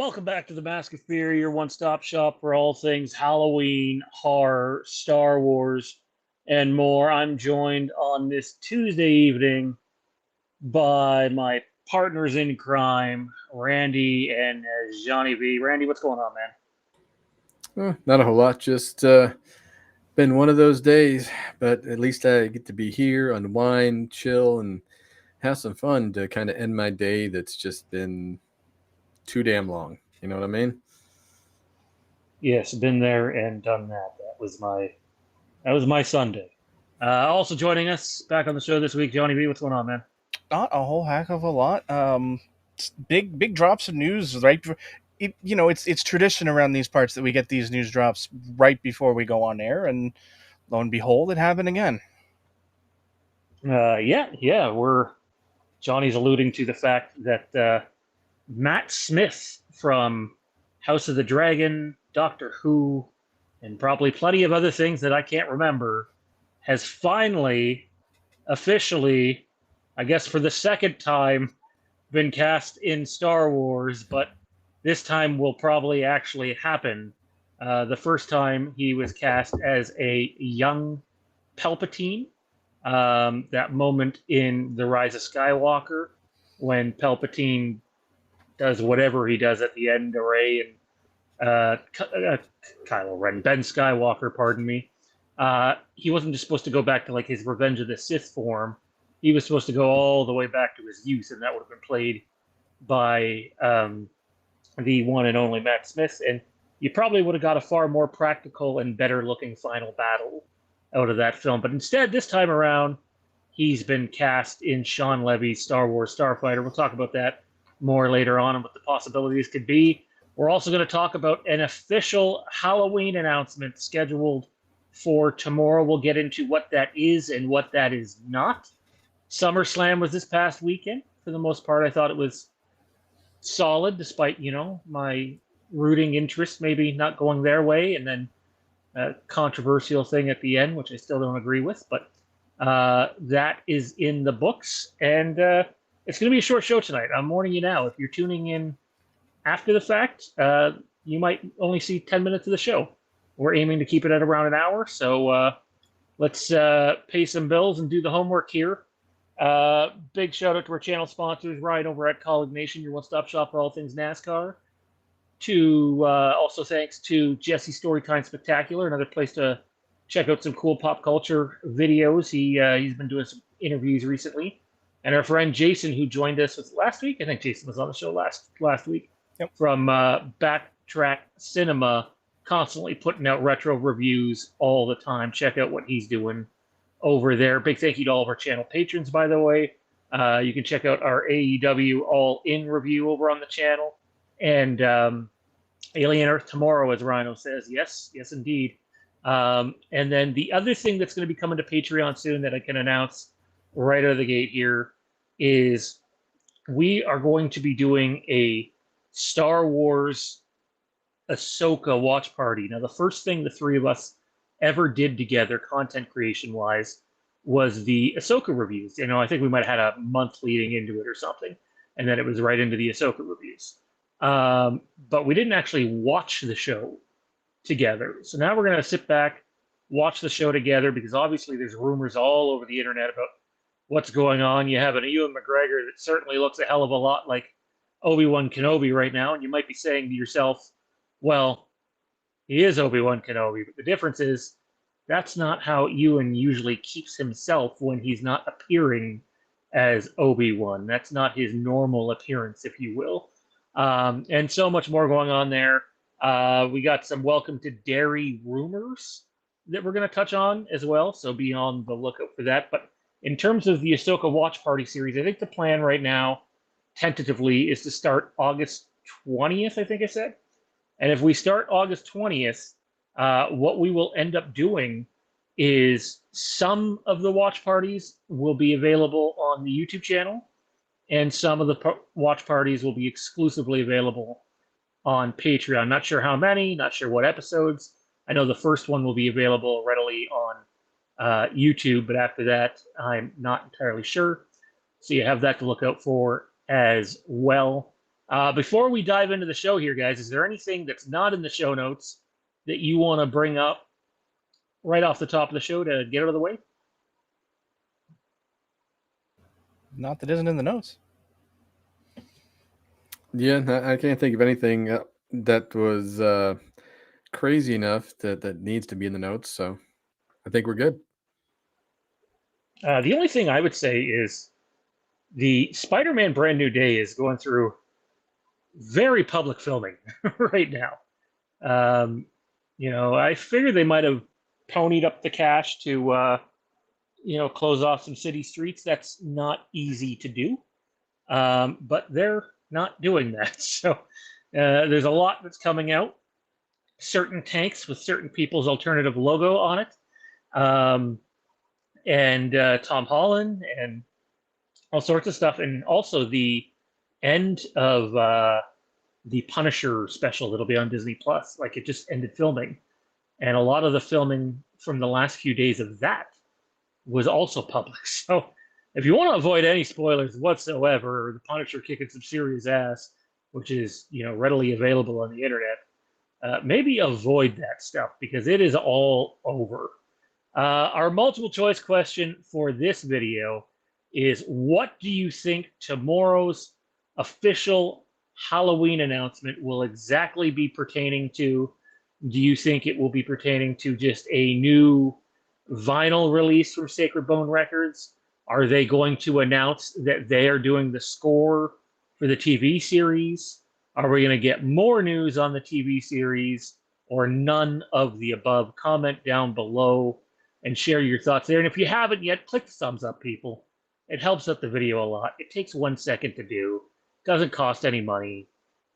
Welcome back to the Mask of Fear, your one-stop shop for all things Halloween, horror, Star Wars, and more. I'm joined on this Tuesday evening by my partners in crime, Randy and Johnny V. Randy, what's going on, man? Not a whole lot. Just been one of those days, but at least I get to be here, unwind, chill, and have some fun to kind of end my day that's just been too damn long. You know what I mean? Yes, been there and done that. That was my Sunday. Also joining us back on the show this week, Johnny V. What's going on, man? Not a whole heck of a lot. Big drops of news right. It's tradition around these parts that we get these news drops right before we go on air, and lo and behold, it happened again. Yeah, we're Johnny's alluding to the fact that Matt Smith from House of the Dragon, Doctor Who, and probably plenty of other things that I can't remember, has finally, officially, I guess for the second time, been cast in Star Wars, but this time will probably actually happen. The first time he was cast as a young Palpatine, that moment in The Rise of Skywalker when Palpatine does whatever he does at the end to Rey and Kylo Ren, Ben Skywalker, pardon me. He wasn't just supposed to go back to like his Revenge of the Sith form. He was supposed to go all the way back to his youth, and that would have been played by the one and only Matt Smith. And you probably would have got a far more practical and better looking final battle out of that film. But instead, this time around, he's been cast in Sean Levy's Star Wars Starfighter. We'll talk about that more later on and what the possibilities could be. We're also going to talk about an official Halloween announcement scheduled for tomorrow. We'll get into what that is and what that is not. SummerSlam was this past weekend. For the most part, I thought it was solid, despite, my rooting interest maybe not going their way, and then a controversial thing at the end, which I still don't agree with. But that is in the books, and it's going to be a short show tonight. I'm warning you now. If you're tuning in after the fact, you might only see 10 minutes of the show. We're aiming to keep it at around an hour, so let's pay some bills and do the homework here. Big shout out to our channel sponsors, Ryan over at Kaulignation, your one-stop shop for all things NASCAR. Also thanks to Jesse Storytime Spectacular, another place to check out some cool pop culture videos. He's been doing some interviews recently, and our friend Jason, who joined us last week. I think Jason was on the show last week. Yep. From Backtrack Cinema, constantly putting out retro reviews all the time. Check out what he's doing over there. Big thank you to all of our channel patrons, by the way. You can check out our AEW All In review over on the channel. And Alien Earth tomorrow, as Rhino says. Yes, indeed. And then the other thing that's going to be coming to Patreon soon that I can announce right out of the gate here is we are going to be doing a Star Wars Ahsoka watch party. Now, the first thing the three of us ever did together, content creation wise, was the Ahsoka reviews. I think we might have had a month leading into it or something, and then it was right into the Ahsoka reviews. But we didn't actually watch the show together. So now we're going to sit back, watch the show together, because obviously there's rumors all over the internet about what's going on. You have an Ewan McGregor that certainly looks a hell of a lot like Obi-Wan Kenobi right now, and you might be saying to yourself, well, he is Obi-Wan Kenobi, but the difference is that's not how Ewan usually keeps himself when he's not appearing as Obi-Wan. That's not his normal appearance, if you will. And so much more going on there. We got some Welcome to Derry rumors that we're going to touch on as well, so be on the lookout for that. But in terms of the Ahsoka Watch Party series, I think the plan right now, tentatively, is to start August 20th, I think I said. And if we start August 20th, what we will end up doing is some of the watch parties will be available on the YouTube channel, and some of the watch parties will be exclusively available on Patreon. Not sure how many, not sure what episodes. I know the first one will be available readily on YouTube, but after that, I'm not entirely sure. So you have that to look out for as well. Before we dive into the show here, guys, is there anything that's not in the show notes that you want to bring up right off the top of the show to get out of the way? Not that isn't in the notes. Yeah, I can't think of anything that was crazy enough that needs to be in the notes. So I think we're good. The only thing I would say is the Spider-Man Brand New Day is going through very public filming right now. I figured they might have ponied up the cash to, close off some city streets. That's not easy to do, but they're not doing that. So there's a lot that's coming out. Certain tanks with certain people's alternative logo on it, and Tom Holland, and all sorts of stuff, and also the end of the Punisher special that'll be on Disney Plus. Like, it just ended filming, and a lot of the filming from the last few days of that was also public. So if you want to avoid any spoilers whatsoever, or the Punisher kicking some serious ass, which is readily available on the internet, maybe avoid that stuff because it is all over. Our multiple choice question for this video is, what do you think tomorrow's official Halloween announcement will exactly be pertaining to? Do you think it will be pertaining to just a new vinyl release from Sacred Bone Records? Are they going to announce that they are doing the score for the TV series? Are we going to get more news on the TV series, or none of the above? Comment down below and share your thoughts there. And if you haven't yet, click the thumbs up, people. It helps out the video a lot. It takes 1 second to do. Doesn't cost any money.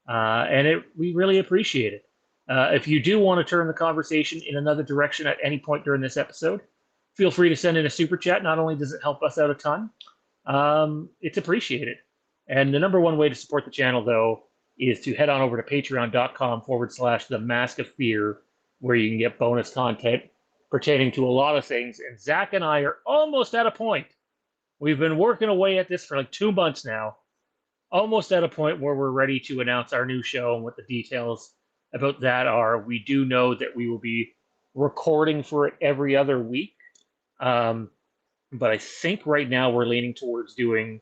And we really appreciate it. If you do want to turn the conversation in another direction at any point during this episode, feel free to send in a super chat. Not only does it help us out a ton, it's appreciated. And the number one way to support the channel, though, is to head on over to patreon.com/The Mask of Fear, where you can get bonus content pertaining to a lot of things. And Zach and I are almost at a point. We've been working away at this for like 2 months now. Almost at a point where we're ready to announce our new show and what the details about that are. We do know that we will be recording for it every other week. But I think right now we're leaning towards doing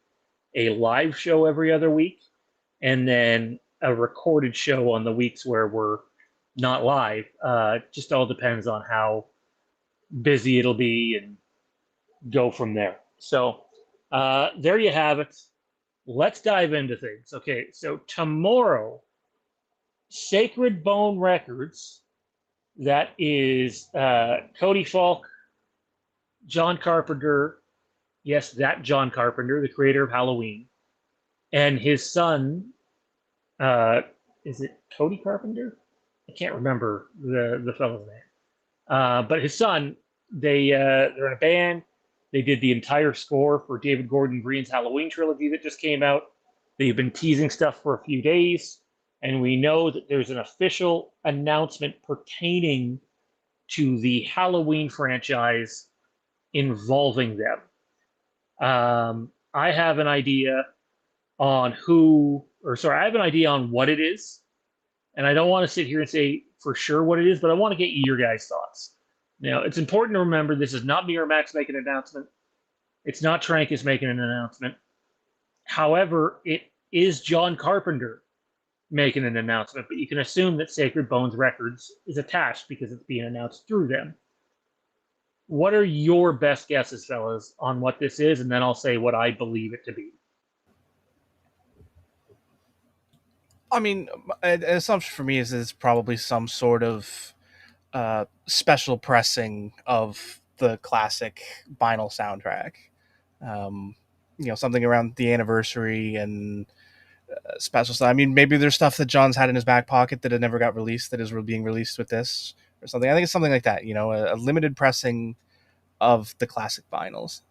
a live show every other week, and then a recorded show on the weeks where we're not live. Just all depends on how busy it'll be, and go from there. So there you have it. Let's dive into things. Okay, so tomorrow, Sacred Bone Records, that is Cody Falk, John Carpenter, yes, that John Carpenter, the creator of Halloween, and his son, is it Cody Carpenter? I can't remember the fellow's name. But his son, they're in a band. They did the entire score for David Gordon Green's Halloween trilogy that just came out. They've been teasing stuff for a few days, and we know that there's an official announcement pertaining to the Halloween franchise involving them. I have an idea on I have an idea on what it is, and I don't want to sit here and say for sure what it is, but I want to get your guys' thoughts. Now, it's important to remember this is not me or Max making an announcement. It's not Trankus making an announcement. However, it is John Carpenter making an announcement, but you can assume that Sacred Bones Records is attached because it's being announced through them. What are your best guesses, fellas, on what this is? And then I'll say what I believe it to be. I mean, an assumption for me is that it's probably some sort of special pressing of the classic vinyl soundtrack. Something around the anniversary and special stuff. I mean, maybe there's stuff that John's had in his back pocket that had never got released that is being released with this or something. I think it's something like that, a limited pressing of the classic vinyls.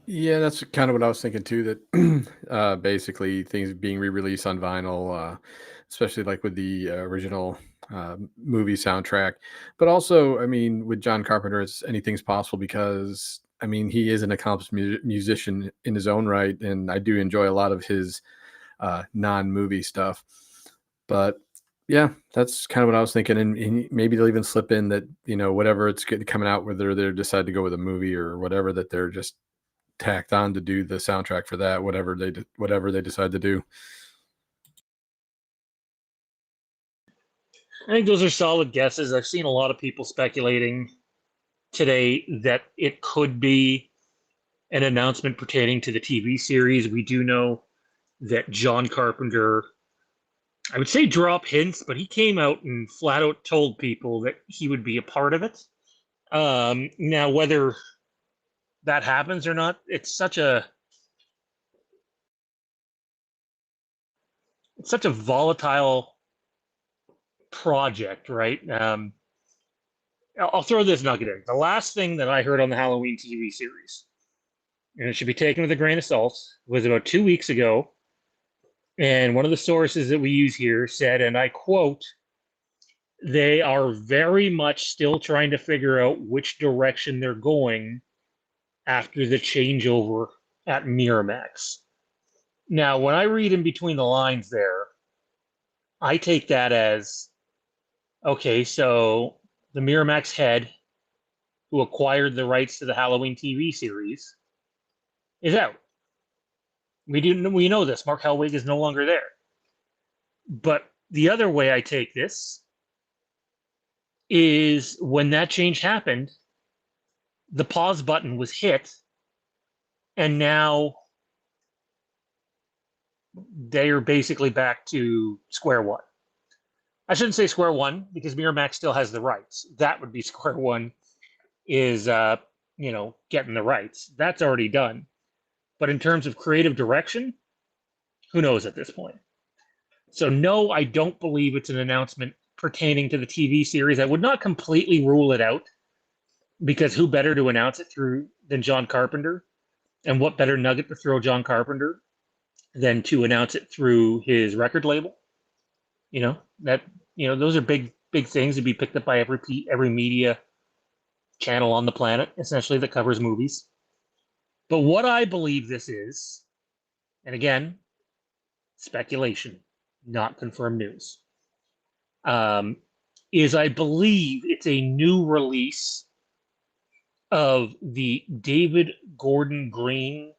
Yeah, that's kind of what I was thinking too, that basically things being re-released on vinyl, especially like with the original movie soundtrack. But also, I mean, with John Carpenter, anything's possible because I mean, he is an accomplished musician in his own right, and I do enjoy a lot of his non-movie stuff. But yeah, that's kind of what I was thinking, and maybe they'll even slip in that, whatever it's coming out, whether they decide to go with a movie or whatever, that they're just tacked on to do the soundtrack for that, whatever they decide to do. I think those are solid guesses. I've seen a lot of people speculating today that it could be an announcement pertaining to the TV series. We do know that John Carpenter, I would say drop hints, but he came out and flat out told people that he would be a part of it. Now, whether that happens or not, it's such a volatile project, right? I'll throw this nugget in. The last thing that I heard on the Halloween TV series, and it should be taken with a grain of salt, was about 2 weeks ago. And one of the sources that we use here said, and I quote, they are very much still trying to figure out which direction they're going after the changeover at Miramax. Now, when I read in between the lines there, I take that as, okay, so the Miramax head who acquired the rights to the Halloween TV series is out. We know this. Mark Helwig is no longer there. But the other way I take this is when that change happened, the pause button was hit, and now they are basically back to square one. I shouldn't say square one because Miramax still has the rights. That would be square one, is getting the rights. That's already done. But in terms of creative direction, who knows at this point? So no, I don't believe it's an announcement pertaining to the TV series. I would not completely rule it out, because who better to announce it through than John Carpenter? And what better nugget to throw John Carpenter than to announce it through his record label? Those are big things to be picked up by every media channel on the planet, essentially, that covers movies. But what I believe this is, and again, speculation, not confirmed news, is I believe it's a new release of the David Gordon Green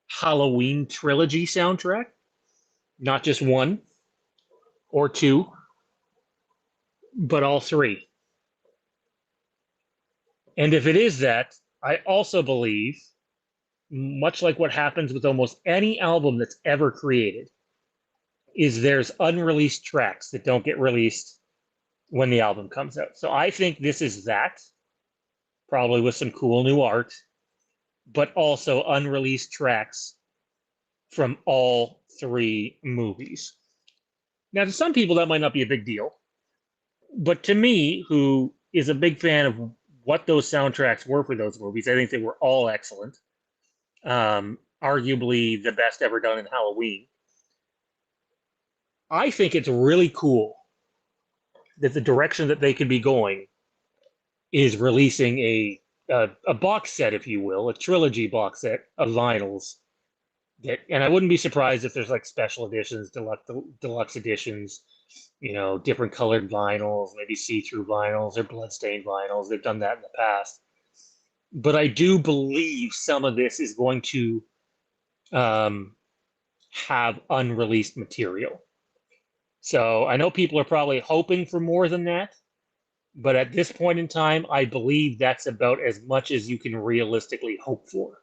Halloween trilogy soundtrack. Not just one or two, but all three. And if it is that, I also believe, much like what happens with almost any album that's ever created, is there's unreleased tracks that don't get released when the album comes out. So I think this is that, probably with some cool new art, but also unreleased tracks from all three movies. Now, to some people, that might not be a big deal. But to me, who is a big fan of what those soundtracks were for those movies, I think they were all excellent. Arguably the best ever done in Halloween. I think it's really cool that the direction that they could be going is releasing a box set, if you will, a trilogy box set of vinyls. And I wouldn't be surprised if there's like special editions, deluxe editions, different colored vinyls, maybe see-through vinyls or bloodstained vinyls. They've done that in the past. But I do believe some of this is going to have unreleased material. So I know people are probably hoping for more than that, but at this point in time, I believe that's about as much as you can realistically hope for.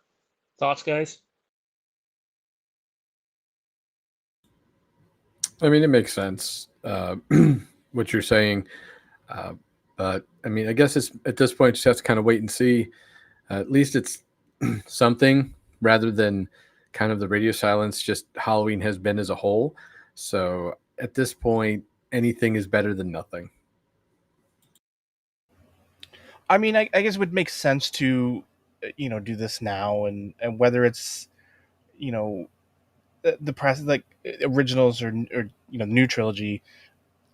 Thoughts, guys? I mean, it makes sense, what you're saying. But I mean, I guess it's at this point, just have to kind of wait and see. At least it's something rather than kind of the radio silence just Halloween has been as a whole. So at this point, anything is better than nothing. I mean, I guess it would make sense to, do this now, and whether it's, the press, like originals or new trilogy,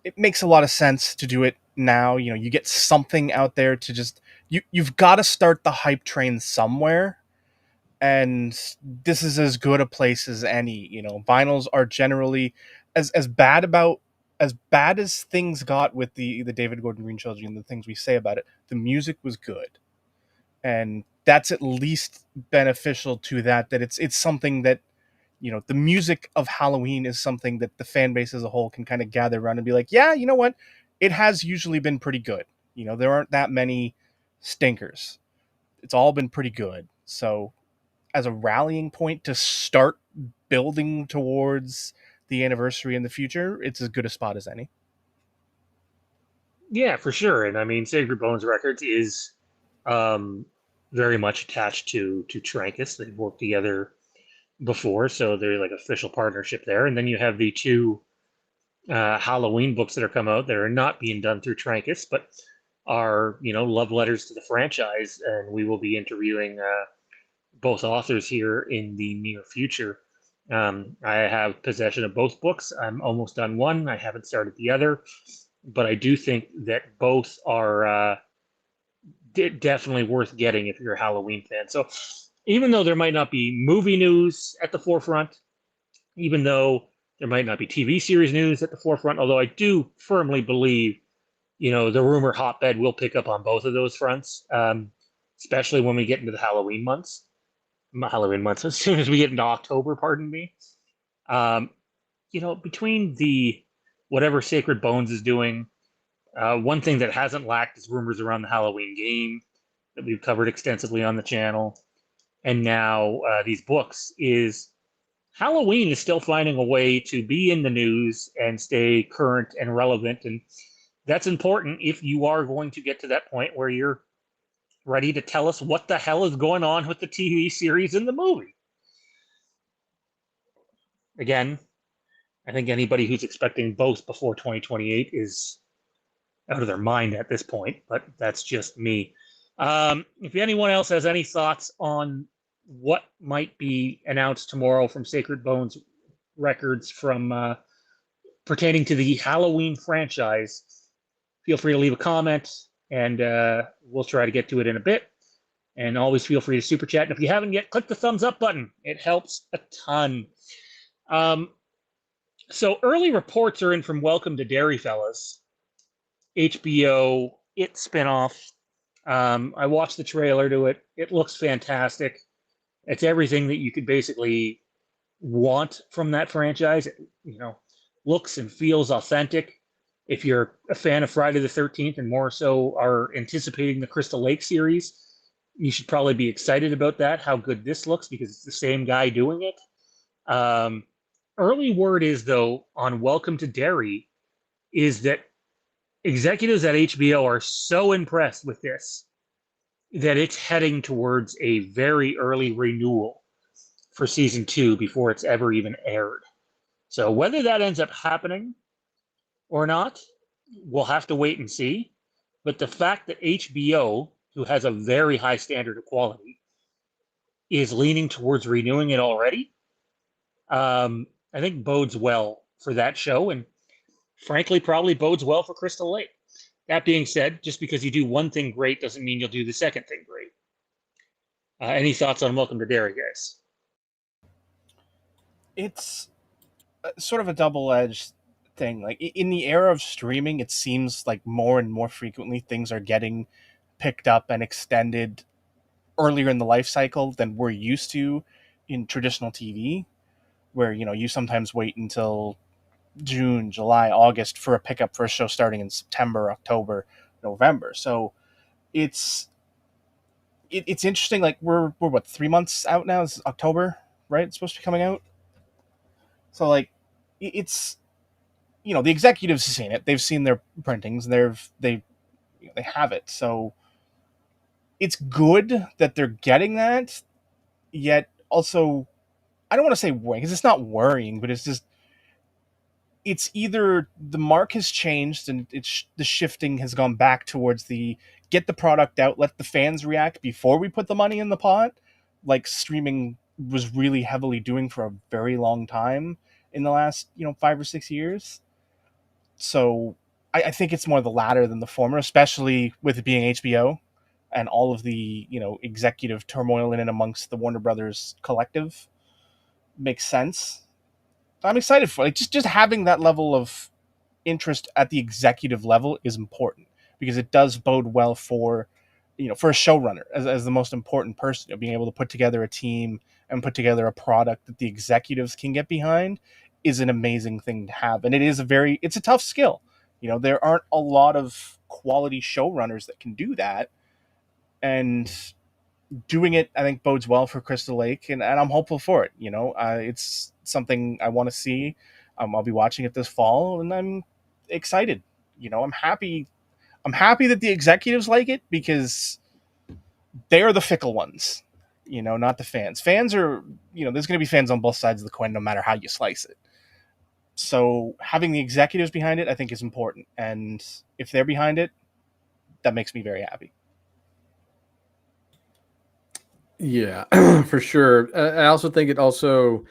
it makes a lot of sense to do it now. You get something out there to just you've got to start the hype train somewhere, and this is as good a place as any. Vinyls are generally as bad as things got with the David Gordon Green trilogy and the things we say about it. The music was good, and that's at least beneficial to that it's something that, the music of Halloween is something that the fan base as a whole can kind of gather around and be like, yeah, you know what, it has usually been pretty good. There aren't that many stinkers. It's all been pretty good. So as a rallying point to start building towards the anniversary in the future, it's as good a spot as any. Yeah, for sure. And I mean, Sacred Bones Records is um, very much attached to Trancas. They've worked together before, so they're like official partnership there. And then you have the two Halloween books that are come out that are not being done through Trancas, but are love letters to the franchise. And we will be interviewing both authors here in the near future. I have possession of both books. I'm almost done one. I haven't started the other, but I do think that both are definitely worth getting if you're a Halloween fan. So even though there might not be movie news at the forefront, even though there might not be TV series news at the forefront, although I do firmly believe, the rumor hotbed will pick up on both of those fronts, especially when we get into the Halloween months. Halloween months, as soon as we get into October, pardon me. Um, between the whatever Sacred Bones is doing, one thing that hasn't lacked is rumors around the Halloween game that we've covered extensively on the channel. And now these books is Halloween is still finding a way to be in the news and stay current and relevant. And that's important if you are going to get to that point where you're ready to tell us what the hell is going on with the TV series and the movie. Again, I think anybody who's expecting both before 2028 is out of their mind at this point, but that's just me. If anyone else has any thoughts on what might be announced tomorrow from Sacred Bones Records from pertaining to the Halloween franchise, feel free to leave a comment, and we'll try to get to it in a bit. And always feel free to super chat. And if you haven't yet, click the thumbs up button. It helps a ton. So early reports are in from Welcome to Derry, fellas. HBO It spinoff. I watched the trailer to it. It looks fantastic. It's everything that you could basically want from that franchise. It, looks and feels authentic. If you're a fan of Friday the 13th and more so are anticipating the Crystal Lake series, you should probably be excited about that, how good this looks, because it's the same guy doing it. Early word is, though, on Welcome to Derry, is that executives at HBO are so impressed with this that it's heading towards a very early renewal for season 2 before it's ever even aired. So whether that ends up happening or not, we'll have to wait and see. But the fact that HBO, who has a very high standard of quality, is leaning towards renewing it already, I think bodes well for that show, and frankly, probably bodes well for Crystal Lake. That being said, just because you do one thing great doesn't mean you'll do the second thing great. Any thoughts on Welcome to Derry, guys? It's sort of a double-edged thing. Like in the era of streaming, it seems like more and more frequently things are getting picked up and extended earlier in the life cycle than we're used to in traditional TV, where you sometimes wait until June, July, August for a pickup for a show starting in September, October, November. So it's it's interesting. Like we're what, 3 months out now? It's October, right? It's supposed to be coming out. So like it's the executives have seen it. They've seen their printings. They have it. So it's good that they're getting that. Yet also, I don't want to say worrying because it's not worrying, but it's just it's either the mark has changed and the shifting has gone back towards the get the product out, let the fans react before we put the money in the pot, like streaming was really heavily doing for a very long time in the last 5 or 6 years. So I think it's more the latter than the former, especially with it being HBO. and all of the, executive turmoil in and amongst the Warner Brothers collective makes sense. I'm excited for it. Like, just having that level of interest at the executive level is important, because it does bode well for, for a showrunner as the most important person. Being able to put together a team and put together a product that the executives can get behind is an amazing thing to have, and it's a tough skill. There aren't a lot of quality showrunners that can do that, and doing it, I think, bodes well for Crystal Lake, and I'm hopeful for it. It's something I want to see. I'll be watching it this fall, and I'm excited. I'm happy. I'm happy that the executives like it, because they are the fickle ones. Not the fans. Fans are, there's going to be fans on both sides of the coin, no matter how you slice it. So having the executives behind it, I think, is important, and if they're behind it, that makes me very happy. Yeah, for sure. I also think it also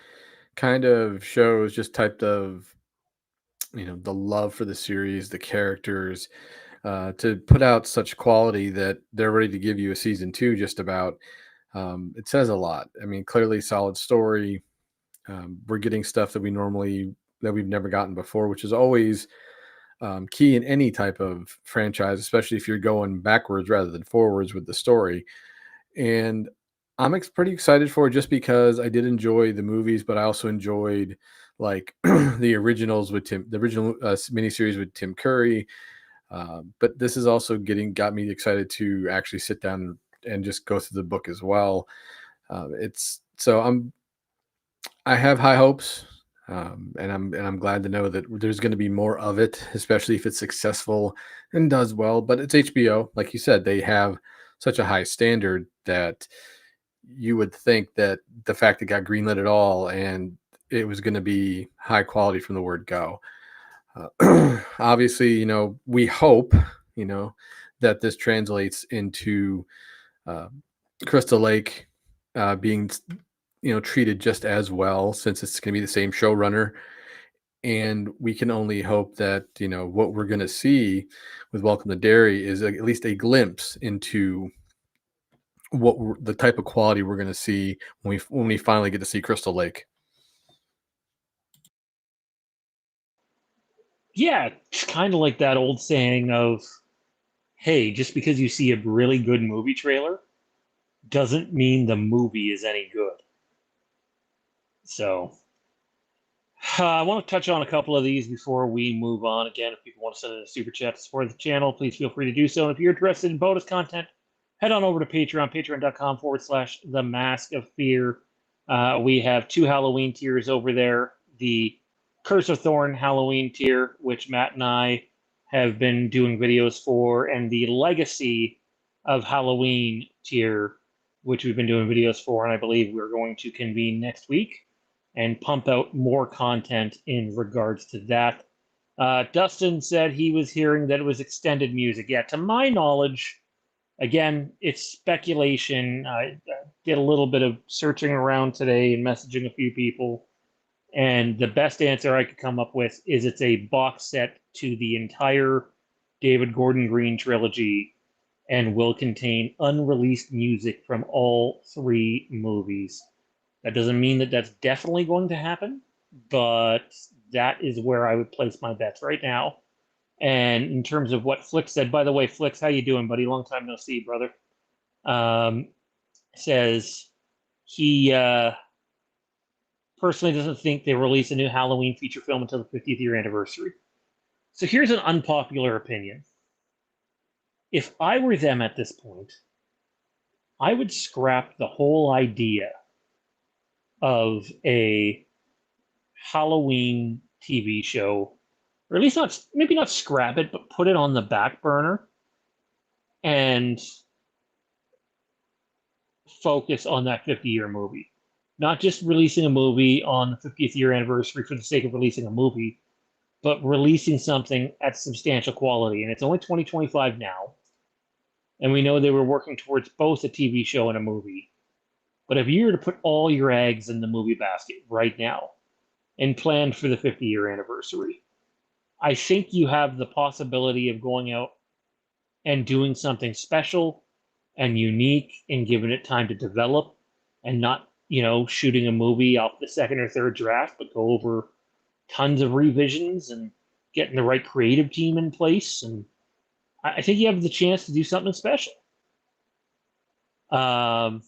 kind of shows just type of, the love for the series, the characters, to put out such quality that they're ready to give you a season two. Just about, it says a lot. I mean, clearly solid story. We're getting stuff that we've never gotten before, which is always key in any type of franchise, especially if you're going backwards rather than forwards with the story. And I'm pretty excited for it, just because I did enjoy the movies, but I also enjoyed like the originals with the original miniseries with Tim Curry. But this is also got me excited to actually sit down and just go through the book as well. It's so I have high hopes, and I'm glad to know that there's going to be more of it, especially if it's successful and does well. But it's HBO, like you said, they have such a high standard that you would think that the fact it got greenlit at all, and it was going to be high quality from the word go. Obviously, we hope, you know, that this translates into uh, Crystal Lake being, treated just as well, since it's going to be the same showrunner. And we can only hope that, what we're going to see with Welcome to Derry is at least a glimpse into the type of quality we're going to see when we finally get to see Crystal Lake. Yeah, it's kind of like that old saying of, hey, just because you see a really good movie trailer doesn't mean the movie is any good. So, I want to touch on a couple of these before we move on. Again, if people want to send in a super chat to support the channel, please feel free to do so. And if you're interested in bonus content, head on over to Patreon, patreon.com/The Mask of Fear. We have 2 Halloween tiers over there. The Curse of Thorn Halloween tier, which Matt and I have been doing videos for, and the Legacy of Halloween tier, which we've been doing videos for, and I believe we're going to convene next week and pump out more content in regards to that. Dustin said he was hearing that it was extended music. Yeah, to my knowledge, again, it's speculation. I did a little bit of searching around today and messaging a few people, and the best answer I could come up with is it's a box set to the entire David Gordon Green trilogy and will contain unreleased music from all 3 movies. That doesn't mean that that's definitely going to happen, but that is where I would place my bets right now. And in terms of what Flick said, by the way, Flicks, how you doing, buddy? Long time no see, brother. Um, says he personally doesn't think they release a new Halloween feature film until the 50th year anniversary. So here's an unpopular opinion. If I were them at this point, I would scrap the whole idea of a Halloween TV show, or at least not, maybe not scrap it, but put it on the back burner and focus on that 50-year movie. Not just releasing a movie on the 50th year anniversary for the sake of releasing a movie, but releasing something at substantial quality. And it's only 2025 now. And we know they were working towards both a TV show and a movie. But if you were to put all your eggs in the movie basket right now and plan for the 50-year anniversary, I think you have the possibility of going out and doing something special and unique and giving it time to develop and not, shooting a movie off the second or third draft, but go over tons of revisions and getting the right creative team in place. And I think you have the chance to do something special. Um,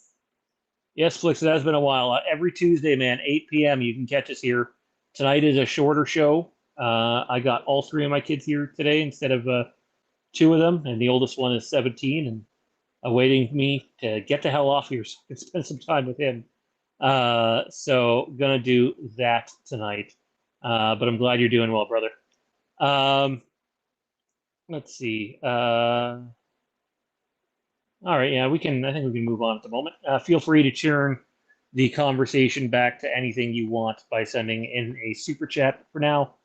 yes, Flix, it has been a while. Every Tuesday, man, 8 p.m., you can catch us here. Tonight is a shorter show. I got all three of my kids here today instead of two of them, and the oldest one is 17 and awaiting me to get the hell off here so I can spend some time with him. So gonna do that tonight. But I'm glad you're doing well, brother. Let's see. All right, yeah, we can. I think we can move on at the moment. Feel free to turn the conversation back to anything you want by sending in a super chat. For now,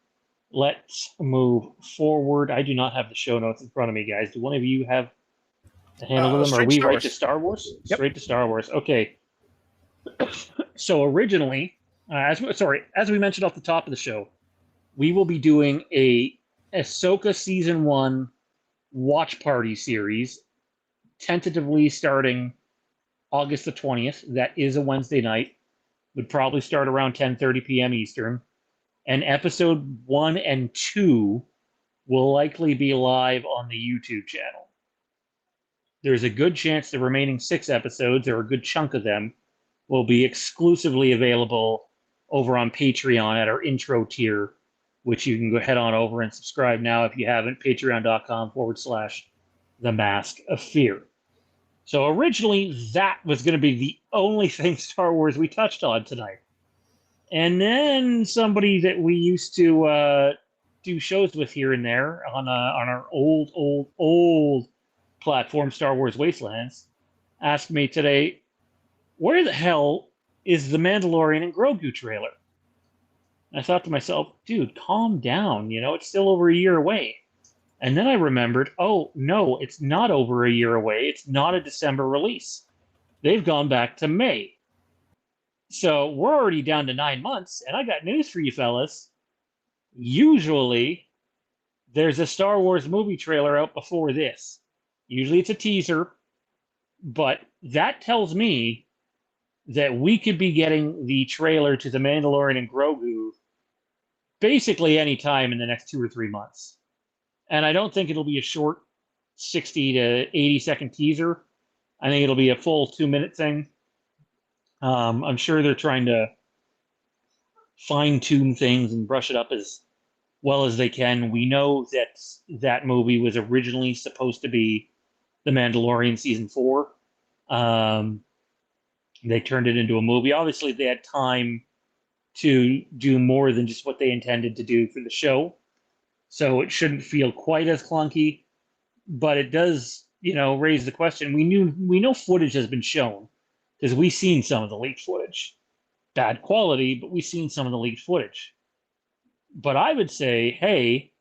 let's move forward. I do not have the show notes in front of me, guys. Do one of you have a handle to them? Are Straight we Star right Wars. to Star Wars? Yep. Straight to Star Wars. Okay. So originally, as we mentioned off the top of the show, we will be doing a Ahsoka season 1 watch party series, tentatively starting August the 20th. That is a Wednesday night. Would probably start around 10:30 p.m. Eastern. And episode 1 and 2 will likely be live on the YouTube channel. There's a good chance the remaining 6 episodes, or a good chunk of them, will be exclusively available over on Patreon at our intro tier, which you can go head on over and subscribe now if you haven't, patreon.com/The Mask of Fear. So originally, that was going to be the only thing Star Wars we touched on tonight. And then somebody that we used to do shows with here and there on our old platform, Star Wars Wastelands, asked me today, where the hell is the Mandalorian and Grogu trailer? And I thought to myself, dude, calm down. It's still over a year away. And then I remembered, oh, no, it's not over a year away. It's not a December release. They've gone back to May. So we're already down to 9 months. And I got news for you fellas. Usually, there's a Star Wars movie trailer out before this. Usually it's a teaser. But that tells me that we could be getting the trailer to The Mandalorian and Grogu basically any time in the next 2 or 3 months. And I don't think it'll be a short 60 to 80 second teaser. I think it'll be a full 2-minute thing. I'm sure they're trying to fine tune things and brush it up as well as they can. We know that that movie was originally supposed to be The Mandalorian season 4. They turned it into a movie. Obviously, they had time to do more than just what they intended to do for the show. So it shouldn't feel quite as clunky, but it does, raise the question. We know footage has been shown because we've seen some of the leaked footage. Bad quality, but we've seen some of the leaked footage. But I would say, hey,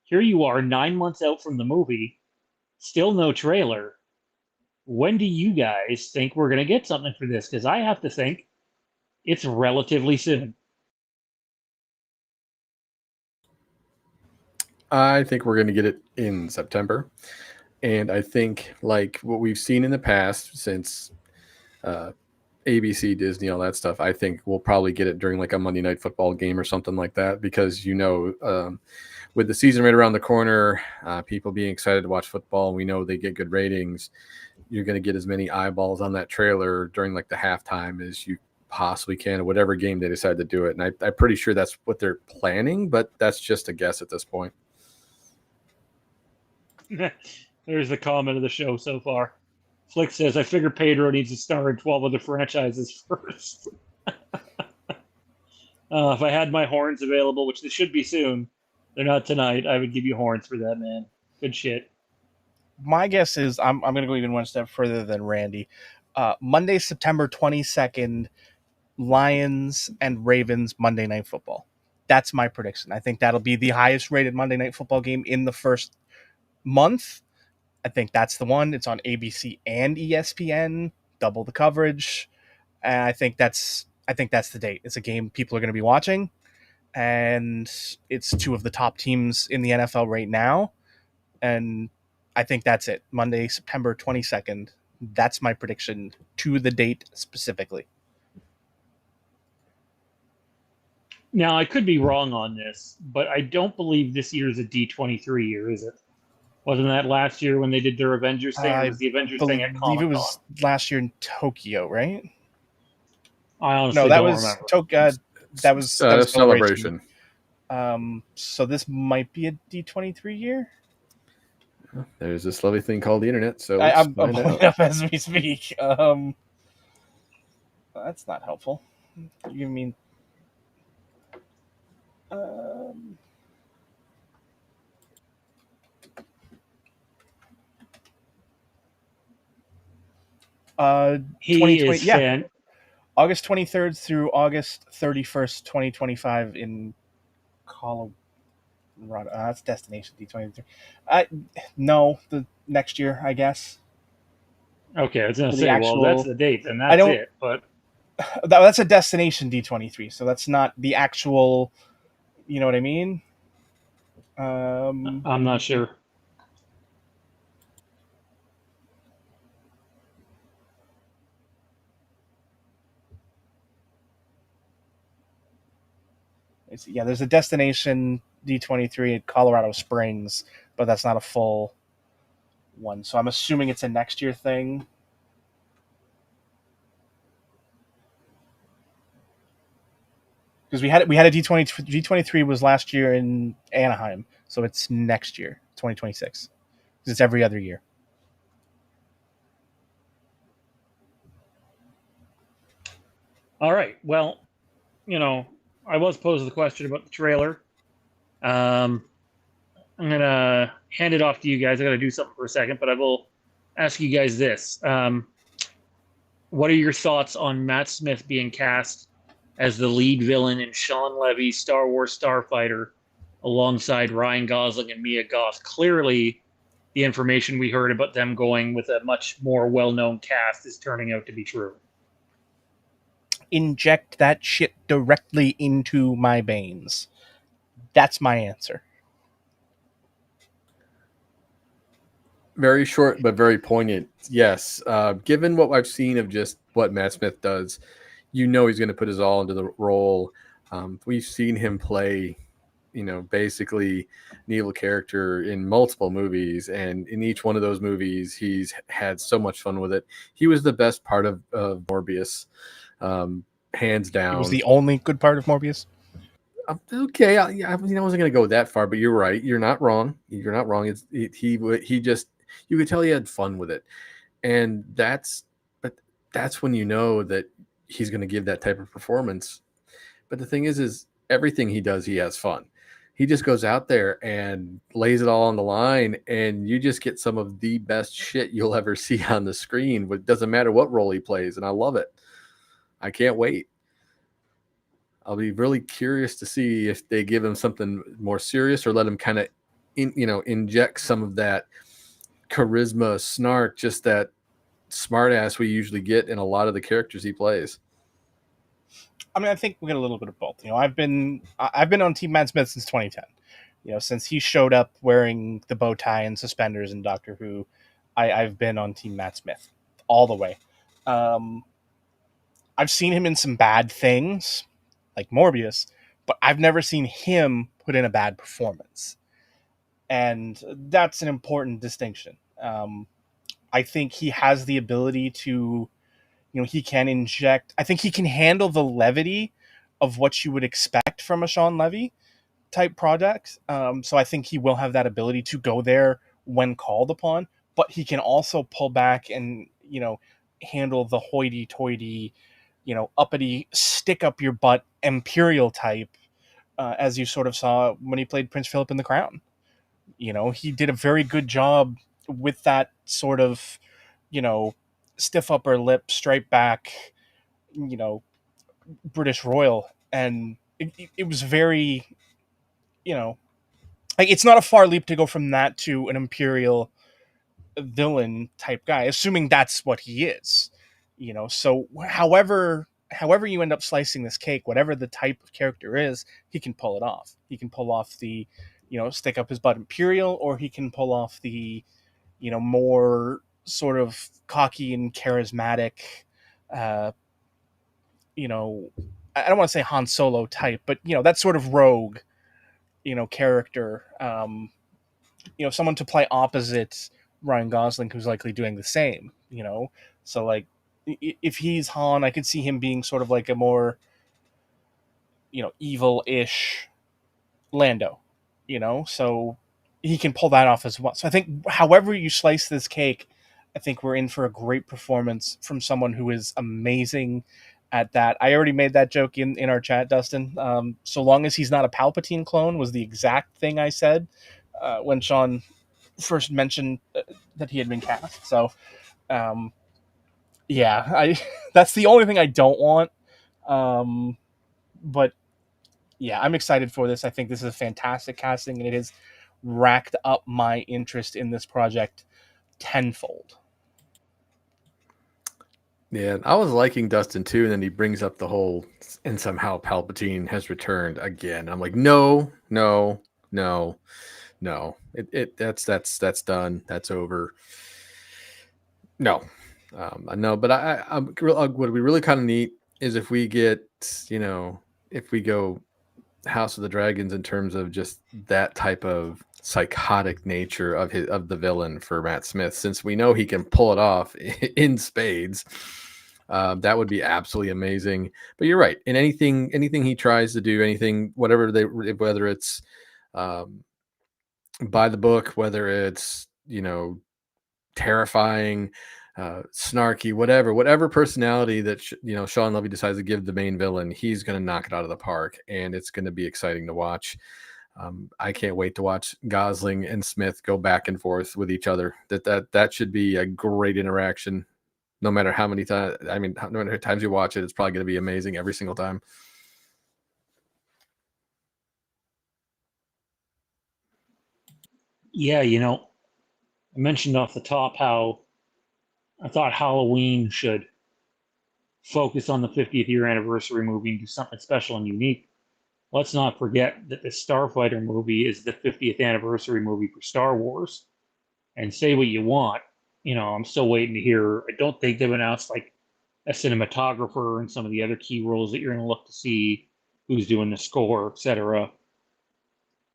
here you are 9 months out from the movie, still no trailer. When do you guys think we're going to get something for this? Because I have to think it's relatively soon. I think we're going to get it in September. And I think, like what we've seen in the past, since ABC, Disney, all that stuff, I think we'll probably get it during like a Monday Night Football game or something like that. Because, with the season right around the corner, people being excited to watch football, we know they get good ratings. You're going to get as many eyeballs on that trailer during like the halftime as you possibly can, or whatever game they decide to do it. And I'm pretty sure that's what they're planning, but that's just a guess at this point. There's the comment of the show so far. Flick says, I figure Pedro needs to star in 12 other franchises first. If I had my horns available, which they should be soon, they're not tonight, I would give you horns for that, man. Good shit. My guess is I'm going to go even one step further than Randy. Monday, September 22nd, Lions and Ravens Monday Night Football. That's my prediction. I think that'll be the highest rated Monday Night Football game in the first month. I think that's the one. It's on ABC and ESPN, double the coverage. And I think that's the date. It's a game people are going to be watching, and it's two of the top teams in the NFL right now. And I think that's it. Monday, September 22nd, That's my prediction to the date specifically. Now, I could be wrong on this, but I don't believe this year is a D23 year, is it? Wasn't that last year when they did their Avengers thing, or I was the Avengers thing at believe it Comic-Con? was last year in Tokyo, right? I No, honestly that don't was remember. Tokyo. That was Celebration. Celebration. So this might be a D23 year. There's this lovely thing called the internet, so let's I'm find pulling out. it up as we speak. That's not helpful. You mean um, He 2020? is Yeah, fan. August 23rd through August 31st, 2025 in Colorado. That's Destination D23. No, the next year, I guess. Okay, I was gonna For the say, well, that's actual, the date, then I that's don't. it. But That's a Destination D23, so that's not the actual. You know what I mean? Um, I'm not sure. yeah, there's a Destination D23 at Colorado Springs, but that's not a full one. So I'm assuming it's a next year thing. Because we had a D23 was last year in Anaheim, so it's next year, 2026. Because it's every other year. All right. Well, I was posed the question about the trailer. Um, I'm gonna hand it off to you guys. I gotta do something for a second, but I will ask you guys this: what are your thoughts on Matt Smith being cast as the lead villain in Sean Levy's Star Wars Starfighter, alongside Ryan Gosling and Mia Goth? Clearly, the information we heard about them going with a much more well-known cast is turning out to be true. Inject that shit directly into my veins. That's my answer. Very short but very poignant. Yes. Given what I've seen of just what Matt Smith does, he's going to put his all into the role. We've seen him play, basically an evil character in multiple movies, and in each one of those movies, he's had so much fun with it. He was the best part of Morbius, hands It was down. the only good part of Morbius. Okay, I wasn't going to go that far, but you're right. You're not wrong. You're not wrong. He just, you could tell he had fun with it, and that's when you know that he's going to give that type of performance. But the thing is everything he does, he has fun. He just goes out there and lays it all on the line, and you just get some of the best shit you'll ever see on the screen. But it doesn't matter what role he plays, and I love it. I can't wait. I'll be really curious to see if they give him something more serious or let him kind of, inject some of that charisma, snark, just that smart ass we usually get in a lot of the characters he plays. I mean, I think we get a little bit of both. I've been on Team Matt Smith since 2010. Since he showed up wearing the bow tie and suspenders in Doctor Who, I've been on Team Matt Smith all the way. I've seen him in some bad things, like Morbius, but I've never seen him put in a bad performance, and that's an important distinction. I think he has the ability to, he can inject. I think he can handle the levity of what you would expect from a Sean Levy type project. So I think he will have that ability to go there when called upon, but he can also pull back and, handle the hoity toity, uppity, stick up your butt imperial type, as you sort of saw when he played Prince Philip in The Crown. He did a very good job with that sort of, stiff upper lip, straight back, you know, British royal. And it was very, like, it's not a far leap to go from that to an imperial villain type guy, assuming that's what he is. So however you end up slicing this cake, whatever the type of character is, he can pull it off. He can pull off the, stick up his butt imperial, or he can pull off the, more sort of cocky and charismatic, uh, I don't want to say Han Solo type, but that sort of rogue, character. Someone to play opposite Ryan Gosling, who's likely doing the same. So like, if he's Han, I could see him being sort of like a more, evil-ish Lando. So he can pull that off as well. So I think, however you slice this cake, I think we're in for a great performance from someone who is amazing at that. I already made that joke in our chat, Dustin. So long as he's not a Palpatine clone was the exact thing I said when Sean first mentioned that he had been cast. So, yeah, I that's the only thing I don't want. But yeah, I'm excited for this. I think this is a fantastic casting, and it has racked up my interest in this project tenfold. Yeah, I was liking Dustin too, and then he brings up the whole, and somehow Palpatine has returned again. I'm like, no, no, no, no. That's done. That's over. No, no. But what would be really kind of neat is if we get, if we go House of the Dragons in terms of just that type of psychotic nature of the villain for Matt Smith, since we know he can pull it off in spades. That would be absolutely amazing. But you're right. In anything he tries to do, anything, whether it's by the book, whether it's terrifying, snarky, whatever personality that Sean Levy decides to give the main villain, he's going to knock it out of the park, and it's going to be exciting to watch. I can't wait to watch Gosling and Smith go back and forth with each other. That should be a great interaction. No matter how many times, no matter how many times you watch it, it's probably going to be amazing every single time. Yeah, I mentioned off the top how I thought Halloween should focus on the 50th year anniversary movie and do something special and unique. Let's not forget that the Starfighter movie is the 50th anniversary movie for Star Wars. And say what you want, I'm still waiting to hear. I don't think they've announced like a cinematographer and some of the other key roles that you're going to look to see, who's doing the score, etc.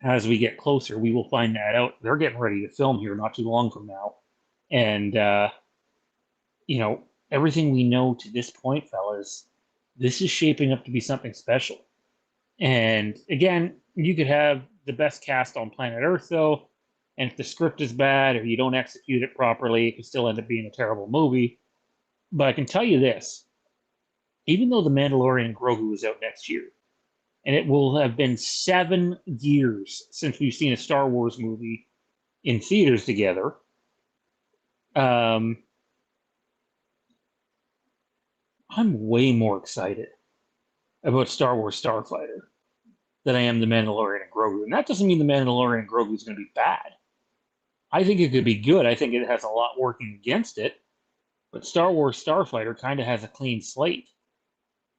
As we get closer, we will find that out. They're getting ready to film here not too long from now. And, everything we know to this point, fellas, this is shaping up to be something special. And again, you could have the best cast on planet Earth, though, and if the script is bad or you don't execute it properly, it can still end up being a terrible movie. But I can tell you this: even though The Mandalorian and Grogu is out next year, and it will have been 7 years since we've seen a Star Wars movie in theaters together, I'm way more excited about Star Wars Starfighter than I am The Mandalorian and Grogu. And that doesn't mean The Mandalorian and Grogu is going to be bad. I think it could be good. I think it has a lot working against it. But Star Wars Starfighter kind of has a clean slate.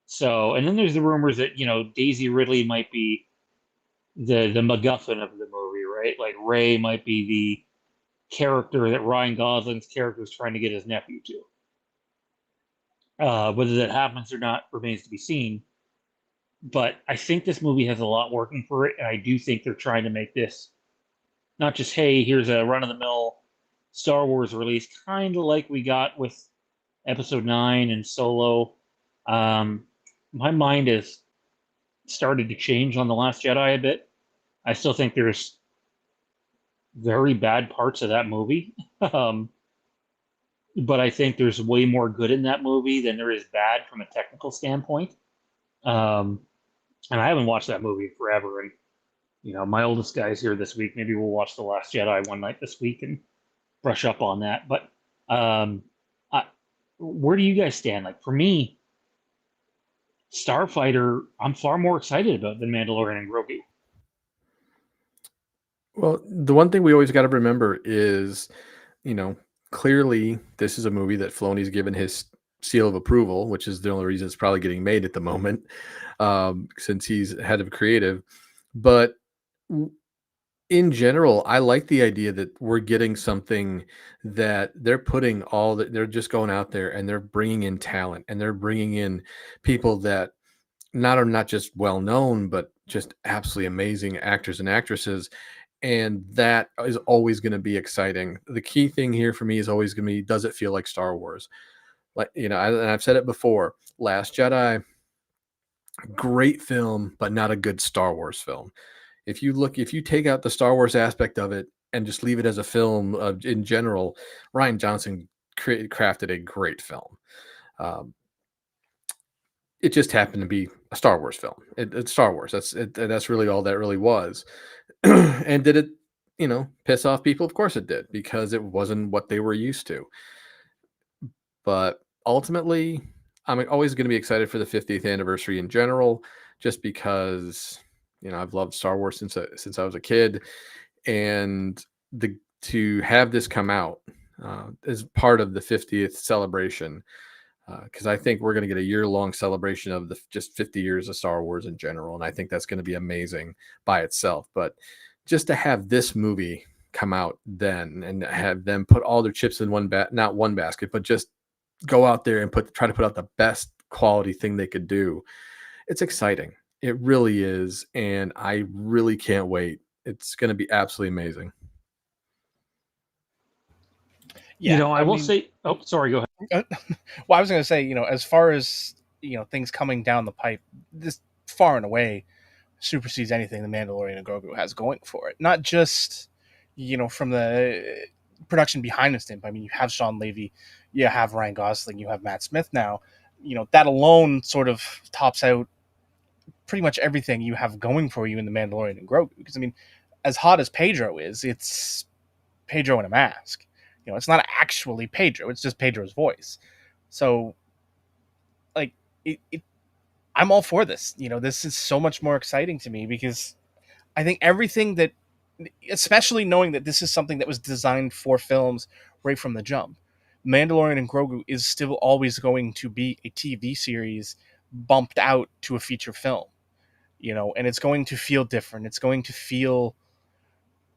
So, and then there's the rumors that, Daisy Ridley might be the MacGuffin of the movie, right? Like Rey might be the character that Ryan Gosling's character is trying to get his nephew to. Whether that happens or not remains to be seen. But I think this movie has a lot working for it, and I do think they're trying to make this not just, hey, here's a run-of-the-mill Star Wars release, kind of like we got with Episode 9 and Solo. My mind has started to change on The Last Jedi a bit. I still think there's very bad parts of that movie. But I think there's way more good in that movie than there is bad from a technical standpoint. And I haven't watched that movie in forever. And, my oldest guy's here this week. Maybe we'll watch The Last Jedi one night this week and brush up on that. But where do you guys stand? Like, for me, Starfighter, I'm far more excited about than Mandalorian and Grogu. Well, the one thing we always got to remember is, clearly this is a movie that Filoni's given his seal of approval, which is the only reason it's probably getting made at the moment, since he's head of creative. But In general, I like the idea that we're getting something that they're putting all that they're just going out there and they're bringing in talent and they're bringing in people that not are not just well known, but just absolutely amazing actors and actresses. And that is always going to be exciting. The key thing here for me is always going to be, does it feel like Star Wars? Like, and I've said it before, Last Jedi, great film, but not a good Star Wars film. If you take out the Star Wars aspect of it and just leave it as a film in general, Ryan Johnson crafted a great film. Um, it just happened to be a Star Wars film. It's Star Wars. That's really all that really was. And did it, piss off people? Of course it did, because it wasn't what they were used to. But ultimately, I'm always going to be excited for the 50th anniversary in general, just because I've loved Star Wars since I was a kid, and to have this come out as part of the 50th celebration, because I think we're going to get a year-long celebration of the just 50 years of Star Wars in general, and I think that's going to be amazing by itself. But just to have this movie come out then and have them put all their chips in not one basket, but just go out there and try to put out the best quality thing they could do. It's exciting. It really is. And I really can't wait. It's going to be absolutely amazing. Yeah, I will say. Oh, sorry. Go ahead. Well, I was going to say, as far as things coming down the pipe, this far and away supersedes anything the Mandalorian and Grogu has going for it. Not just from the production behind the standpoint. I mean, you have Sean Levy, you have Ryan Gosling, you have Matt Smith now. That alone sort of tops out pretty much everything you have going for you in the Mandalorian and Grogu. Because I mean, as hot as Pedro is, it's Pedro in a mask. It's not actually Pedro; it's just Pedro's voice. So, like, I'm all for this. This is so much more exciting to me because I think everything that, especially knowing that this is something that was designed for films right from the jump, Mandalorian and Grogu is still always going to be a TV series bumped out to a feature film. And it's going to feel different. It's going to feel,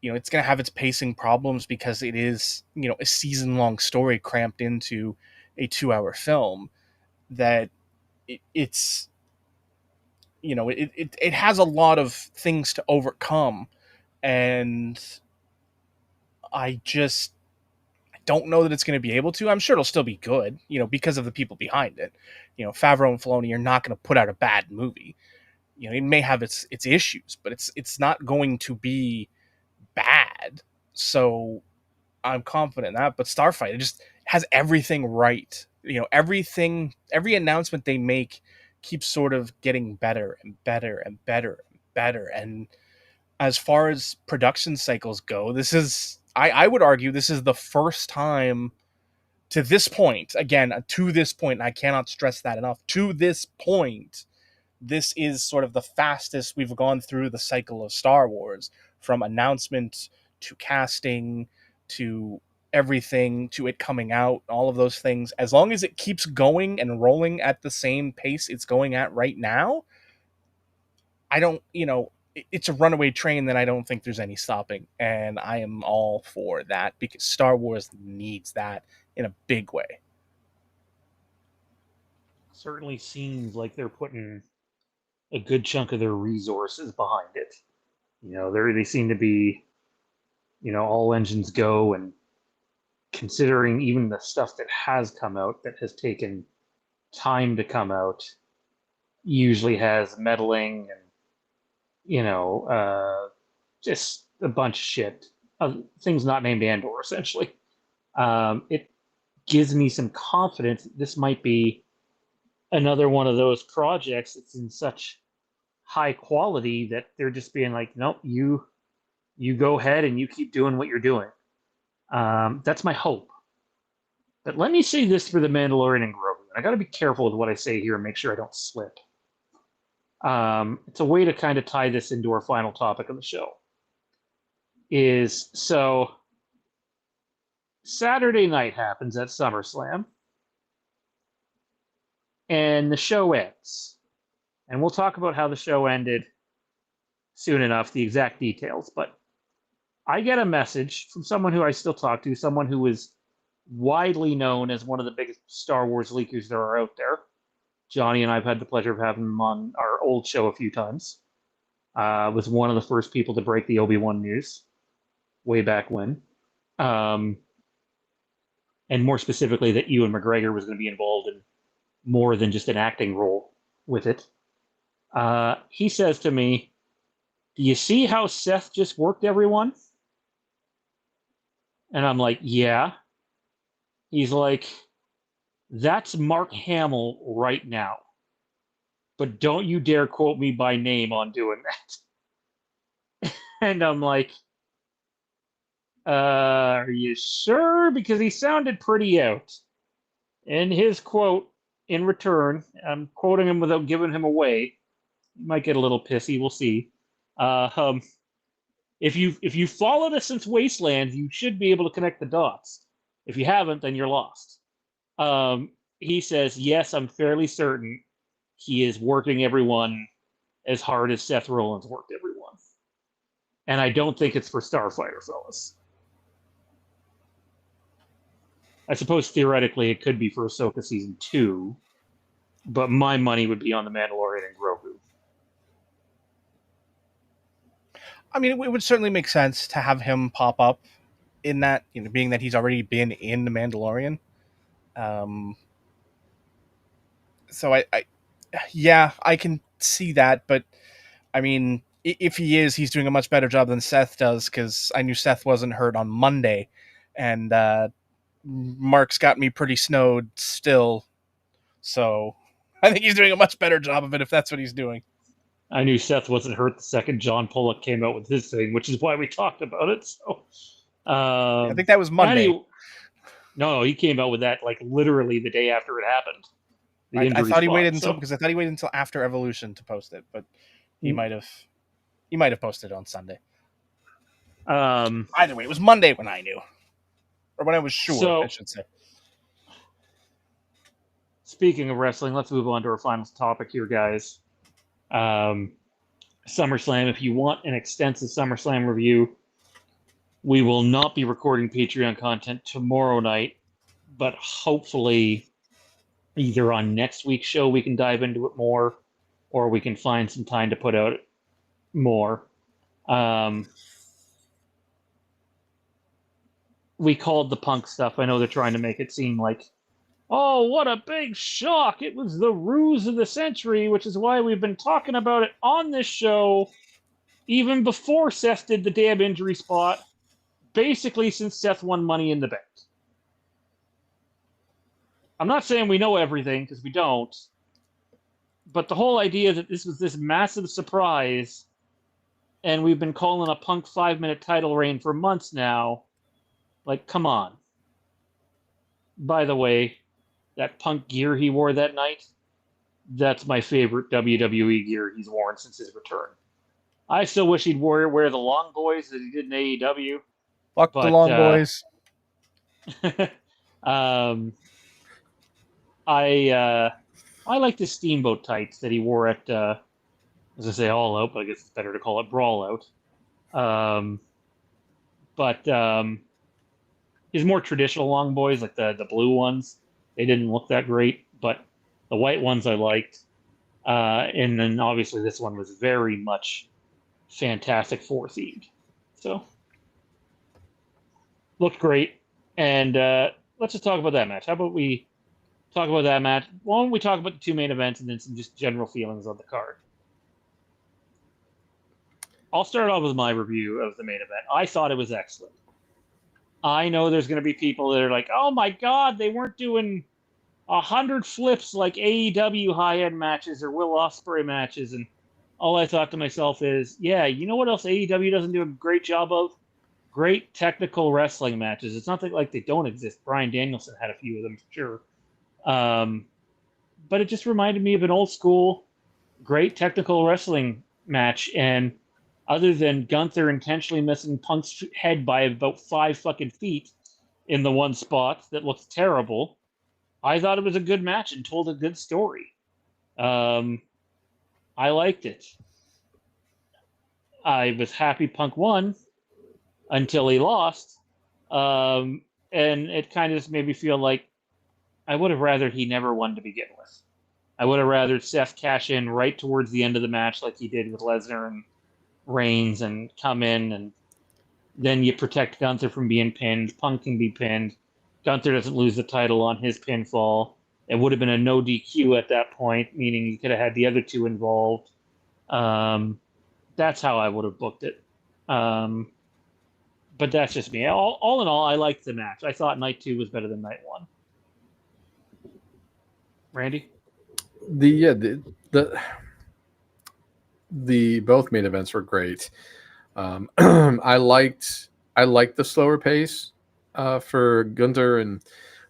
it's going to have its pacing problems because it is, a season long story cramped into a 2-hour film that it's, it has a lot of things to overcome. And I just don't know that it's going to be able to. I'm sure it'll still be good, because of the people behind it. Favreau and Filoni are not going to put out a bad movie. It may have its issues, but it's not going to be bad. So I'm confident in that. But Starfighter just has everything right. Every announcement they make keeps sort of getting better and better and better and better. And as far as production cycles go, I would argue this is the first time to this point, again, to this point, and I cannot stress that enough, to this point, this is sort of the fastest we've gone through the cycle of Star Wars, from announcement to casting to everything to it coming out, all of those things. As long as it keeps going and rolling at the same pace it's going at right now, I don't, it's a runaway train that I don't think there's any stopping. And I am all for that because Star Wars needs that in a big way. Certainly seems like they're putting a good chunk of their resources behind it. They seem to be, all engines go, and considering even the stuff that has come out that has taken time to come out usually has meddling and just a bunch of shit, things not named Andor, essentially. It gives me some confidence that this might be another one of those projects that's in such high quality that they're just being like, nope, you go ahead and you keep doing what you're doing. That's my hope. But let me say this for the Mandalorian and Grogu. I got to be careful with what I say here and make sure I don't slip. It's a way to kind of tie this into our final topic of the show. So Saturday night happens at SummerSlam, and the show ends. And we'll talk about how the show ended soon enough, the exact details. But I get a message from someone who I still talk to, someone who is widely known as one of the biggest Star Wars leakers there are out there. Johnny and I have had the pleasure of having him on our old show a few times. Was one of the first people to break the Obi-Wan news way back when. And more specifically, that Ewan McGregor was going to be involved in more than just an acting role with it. He says to me, "Do you see how Seth just worked everyone?" And I'm like, "Yeah." He's like, "That's Mark Hamill right now. But don't you dare quote me by name on doing that." And I'm like, are you sure? Because he sounded pretty out. And his quote in return, I'm quoting him without giving him away. He might get a little pissy. We'll see. If you followed us since Wasteland, you should be able to connect the dots. If you haven't, then you're lost. He says, "Yes, I'm fairly certain he is working everyone as hard as Seth Rollins worked everyone." And I don't think it's for Starfighter, fellas. I suppose theoretically it could be for Ahsoka season 2, but my money would be on the Mandalorian and Grogu. I mean, it would certainly make sense to have him pop up in that, being that he's already been in the Mandalorian. So yeah, I can see that, but I mean, if he is, he's doing a much better job than Seth does, because I knew Seth wasn't hurt on Monday, and Mark's got me pretty snowed still. So I think he's doing a much better job of it if that's what he's doing. I knew Seth wasn't hurt the second John Pollock came out with his thing, which is why we talked about it. So, I think that was Monday. No, he came out with that like literally the day after it happened. I thought he waited until because I thought he waited until after Evolution to post it, but he might have posted it on Sunday. Either way, it was Monday when I knew, or when I was sure, I should say. Speaking of wrestling, let's move on to our final topic here, guys. SummerSlam. If you want an extensive SummerSlam review, we will not be recording Patreon content tomorrow night, but hopefully either on next week's show we can dive into it more, or we can find some time to put out more. We called the Punk stuff. I know they're trying to make it seem like, oh, what a big shock. It was the ruse of the century, which is why we've been talking about it on this show even before Seth did the damn injury spot, basically since Seth won Money in the Bank. I'm not saying we know everything, because we don't, but the whole idea that this was this massive surprise, and we've been calling a Punk 5-minute title reign for months now, like, come on. By the way, that Punk gear he wore that night, that's my favorite WWE gear he's worn since his return. I still wish he'd wear the long boys that he did in AEW. Fuck the long boys. I like the steamboat tights that he wore at, as I say, All Out, but I guess it's better to call it Brawl Out. But his more traditional long boys, like the blue ones, they didn't look that great, but the white ones I liked. And then obviously this one was very much Fantastic Four themed. So, looked great. And let's just talk about that match. How about we talk about that match? Why don't we talk about the two main events and then some just general feelings on the card? I'll start off with my review of the main event. I thought it was excellent. I know there's going to be people that are like, oh my God, they weren't doing 100 flips like AEW high-end matches or Will Ospreay matches. And all I thought to myself is, yeah, you know what else AEW doesn't do a great job of? Great technical wrestling matches. It's not like they don't exist. Bryan Danielson had a few of them, for sure. But it just reminded me of an old school, great technical wrestling match. And other than Gunther intentionally missing Punk's head by about 5 fucking feet in the one spot that looks terrible, I thought it was a good match and told a good story. I liked it. I was happy Punk won. until he lost. And it kind of just made me feel like I would have rather he never won to begin with. I would have rather Seth cash in right towards the end of the match like he did with Lesnar and Reigns and come in, and then you protect Gunther from being pinned. Punk can be pinned. Gunther doesn't lose the title on his pinfall. It would have been a no DQ at that point, meaning you could have had the other two involved. That's how I would have booked it. But that's just me. All in all, I liked the match. I thought night 2 was better than night 1. Randy? The both main events were great. I liked the slower pace for Gunther and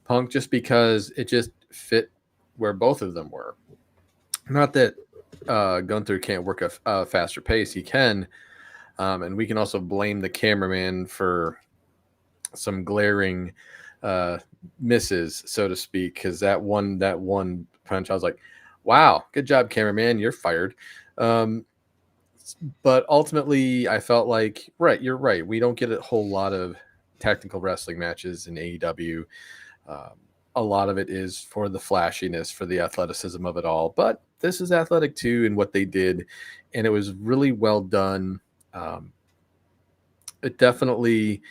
Punk just because it just fit where both of them were. Not that Gunther can't work a faster pace; he can, and we can also blame the cameraman for some glaring misses, so to speak, because that one punch, I was like, "Wow, good job, cameraman! You're fired." But ultimately, I felt like, you're right. We don't get a whole lot of technical wrestling matches in AEW. A lot of it is for the flashiness, for the athleticism of it all. But this is athletic too, in what they did, and it was really well done. It definitely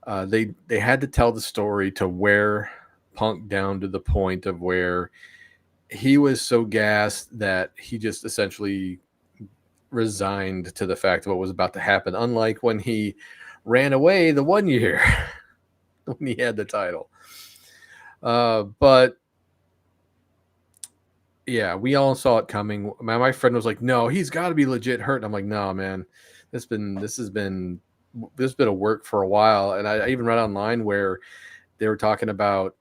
they had to tell the story to wear Punk down to the point of where he was so gassed that he just essentially resigned to the fact of what was about to happen, unlike when he ran away the one year when he had the title. But yeah, we all saw it coming. My friend was like, "No, he's got to be legit hurt." And I'm like, "No, man, this has been a work for a while." And I even read online where they were talking about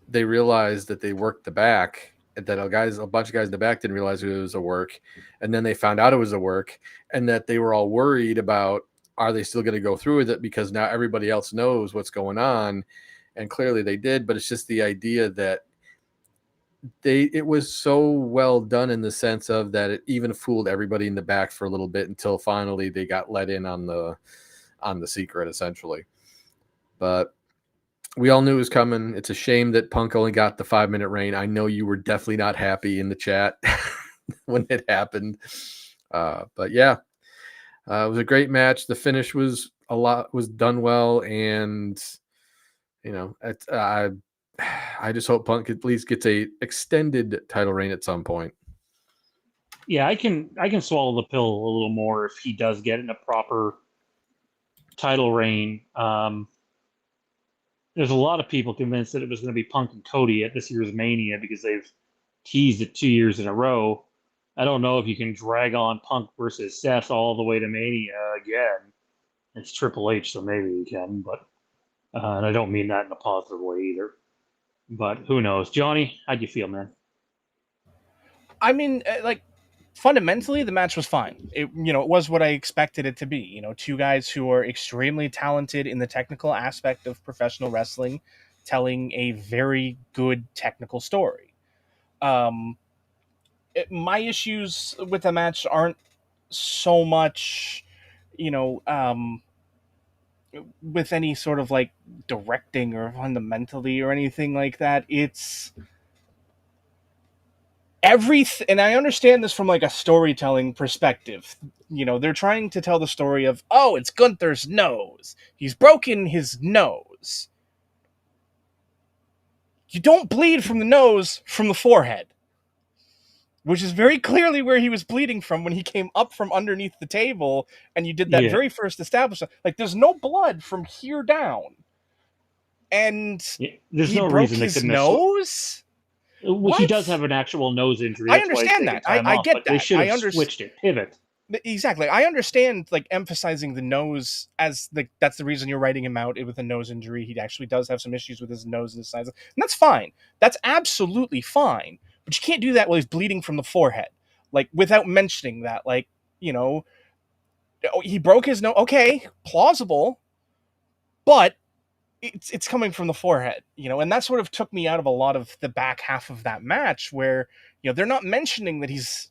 they realized that they worked the back, that a bunch of guys in the back didn't realize it was a work, and then they found out it was a work, and that they were all worried about, are they still going to go through with it because now everybody else knows what's going on, and clearly they did. But it's just the idea that it was so well done in the sense of that it even fooled everybody in the back for a little bit until finally they got let in on the secret, essentially. But we all knew it was coming. It's a shame that Punk only got the 5-minute reign. I know you were definitely not happy in the chat when it happened. But yeah, it was a great match. The finish was done well. And, I just hope Punk at least gets a extended title reign at some point. Yeah, I can swallow the pill a little more if he does get in a proper title reign. There's a lot of people convinced that it was going to be Punk and Cody at this year's Mania because they've teased it 2 years in a row. I don't know if you can drag on Punk versus Seth all the way to Mania again. It's Triple H, so maybe you can, but and I don't mean that in a positive way either. But who knows? Johnny, how'd you feel, man? I mean, fundamentally, the match was fine. It was what I expected it to be. Two guys who are extremely talented in the technical aspect of professional wrestling, telling a very good technical story. My issues with the match aren't so much, with any sort of directing or fundamentally or anything like that. It's everything, and I understand this from a storytelling perspective. They're trying to tell the story of, oh, it's Gunther's nose. He's broken his nose. You don't bleed from the nose from the forehead, which is very clearly where he was bleeding from when he came up from underneath the table and you did that very first establishment. There's no blood from here down. And there's he no broke reason his nose? Well, he does have an actual nose injury. I That's understand why that. I get that. They should have switched it. Pivot. Exactly. I understand emphasizing the nose as that's the reason you're writing him out with a nose injury. He actually does have some issues with his nose and his size. And that's fine. That's absolutely fine. But you can't do that while he's bleeding from the forehead. Without mentioning that. He broke his nose. Okay, plausible. But it's coming from the forehead, and that sort of took me out of a lot of the back half of that match where, they're not mentioning that he's,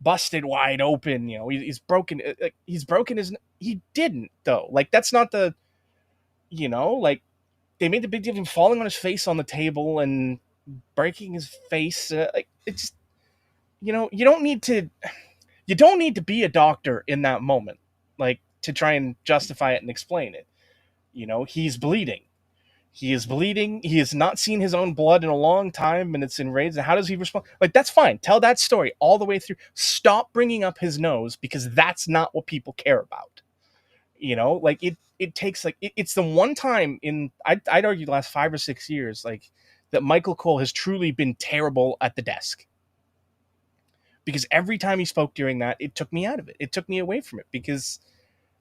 busted wide open. He's broken. He's broken his. He didn't though. Like that's not the. Like they made the big deal of him falling on his face on the table and breaking his face. Like it's. You don't need to. You don't need to be a doctor in that moment, like to try and justify it and explain it. He's bleeding. He is bleeding. He has not seen his own blood in a long time, and it's enraged. And how does he respond? Like, that's fine. Tell that story all the way through. Stop bringing up his nose because that's not what people care about. Like it takes it's the one time in I'd argue the last 5 or 6 years like that Michael Cole has truly been terrible at the desk. Because every time he spoke during that, it took me out of it. It took me away from it because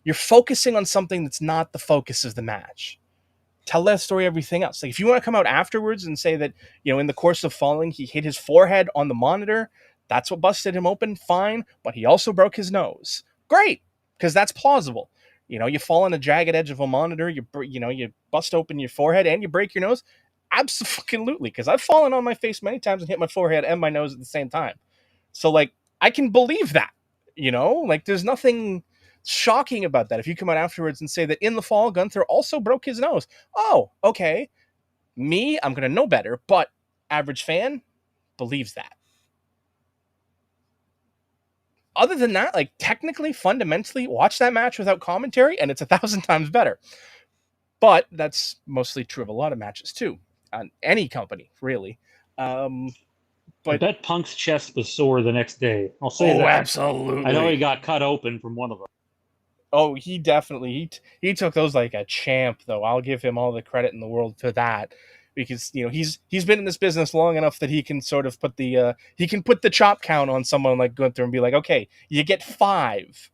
you're focusing on something that's not the focus of the match. Tell that story, everything else. Like if you want to come out afterwards and say that, in the course of falling, he hit his forehead on the monitor, that's what busted him open, fine, but he also broke his nose. Great, because that's plausible. You fall on the jagged edge of a monitor, you bust open your forehead and you break your nose. Absolutely, because I've fallen on my face many times and hit my forehead and my nose at the same time. So, like, I can believe that, Like, there's nothing shocking about that. If you come out afterwards and say that in the fall, Gunther also broke his nose. Oh, okay. Me, I'm going to know better, but average fan believes that. Other than that, like, technically, fundamentally, watch that match without commentary, and it's 1,000 times better. But that's mostly true of a lot of matches, too. On any company, really. I bet Punk's chest was sore the next day. I'll say that. Oh, absolutely. I know he got cut open from one of them. Oh, he definitely he took those like a champ, though. I'll give him all the credit in the world for that, because he's been in this business long enough that he can sort of put the chop count on someone like Gunther and be like, okay, you get 5,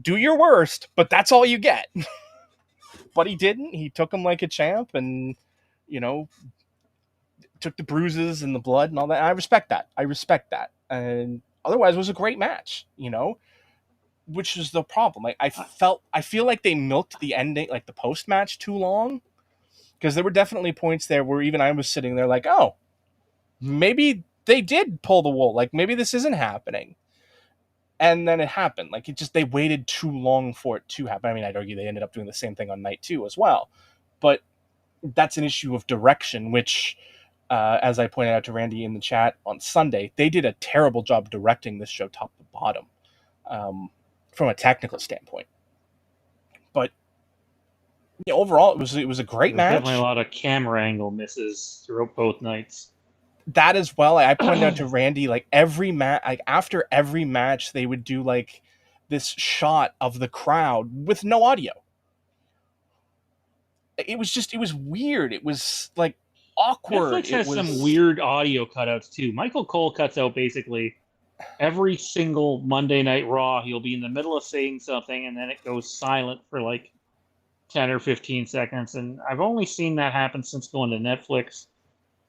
do your worst, but that's all you get. But he didn't. He took him like a champ, and took the bruises and the blood and all that. And I respect that. And otherwise, it was a great match. Which is the problem. Like I feel like they milked the ending, like the post match, too long, because there were definitely points there where even I was sitting there like, oh, maybe they did pull the wool. Like maybe this isn't happening, and then it happened. Like they waited too long for it to happen. I mean, I'd argue they ended up doing the same thing on night 2 as well, but that's an issue of direction, which. As I pointed out to Randy in the chat on Sunday, they did a terrible job directing this show top to bottom. From a technical standpoint, but overall it was a great match. Definitely a lot of camera angle misses throughout both nights. That as well. I pointed out to Randy, like after every match, they would do like this shot of the crowd with no audio. It was weird. It was like awkward. Netflix has some weird audio cutouts too. Michael Cole cuts out basically every single Monday Night Raw. He'll be in the middle of saying something, and then it goes silent for like 10 or 15 seconds. And I've only seen that happen since going to Netflix.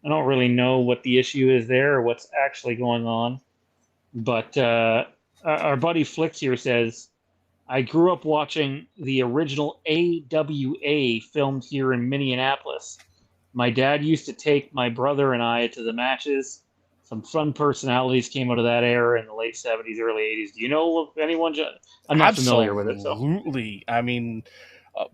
I don't really know what the issue is there or what's actually going on. But our buddy Flix here says, I grew up watching the original AWA filmed here in Minneapolis. My dad used to take my brother and I to the matches. Some fun personalities came out of that era in the late 70s, early 80s. Do you know of anyone? I'm not familiar with it. Absolutely. I mean,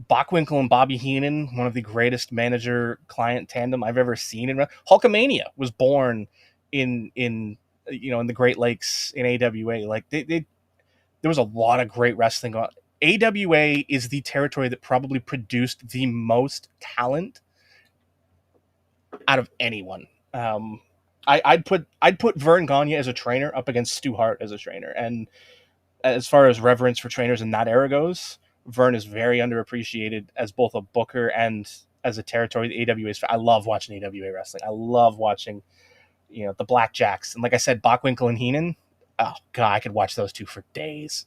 Bockwinkel and Bobby Heenan, one of the greatest manager-client tandem I've ever seen. Hulkamania was born in the Great Lakes in AWA. Like there was a lot of great wrestling on. AWA is the territory that probably produced the most talent out of anyone. I'd put Vern Gagne as a trainer up against Stu Hart as a trainer. And as far as reverence for trainers in that era goes, Vern is very underappreciated as both a booker and as a territory. The AWA is. I love watching AWA wrestling. I love watching, the Blackjacks. And like I said, Bockwinkel and Heenan. Oh God, I could watch those two for days.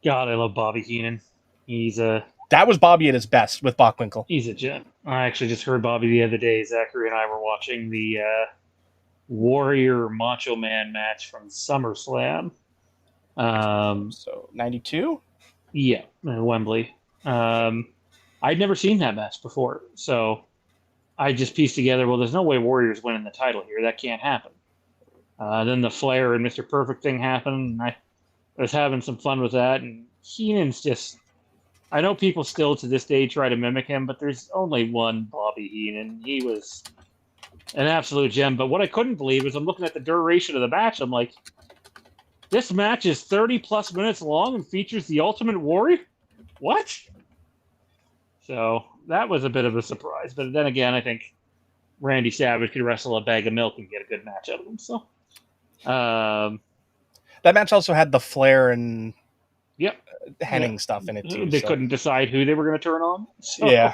God, I love Bobby Heenan. That was Bobby at his best with Bockwinkel. He's a gem. I actually just heard Bobby the other day. Zachary and I were watching the Warrior Macho Man match from SummerSlam. So 92? Yeah, Wembley. I'd never seen that match before, so I just pieced together, well, there's no way Warrior's winning the title here. That can't happen. Then the Flair and Mr. Perfect thing happened, and I was having some fun with that. And Heenan's just, I know people still to this day try to mimic him, but there's only one Bobby Heenan. He was an absolute gem. But what I couldn't believe is I'm looking at the duration of the match. I'm like, this match is 30 plus minutes long and features the Ultimate Warrior? What? So that was a bit of a surprise. But then again, I think Randy Savage could wrestle a bag of milk and get a good match out of him. So, that match also had the Flair and yep, Henning stuff in it too. They couldn't decide who they were going to turn on. So, yeah.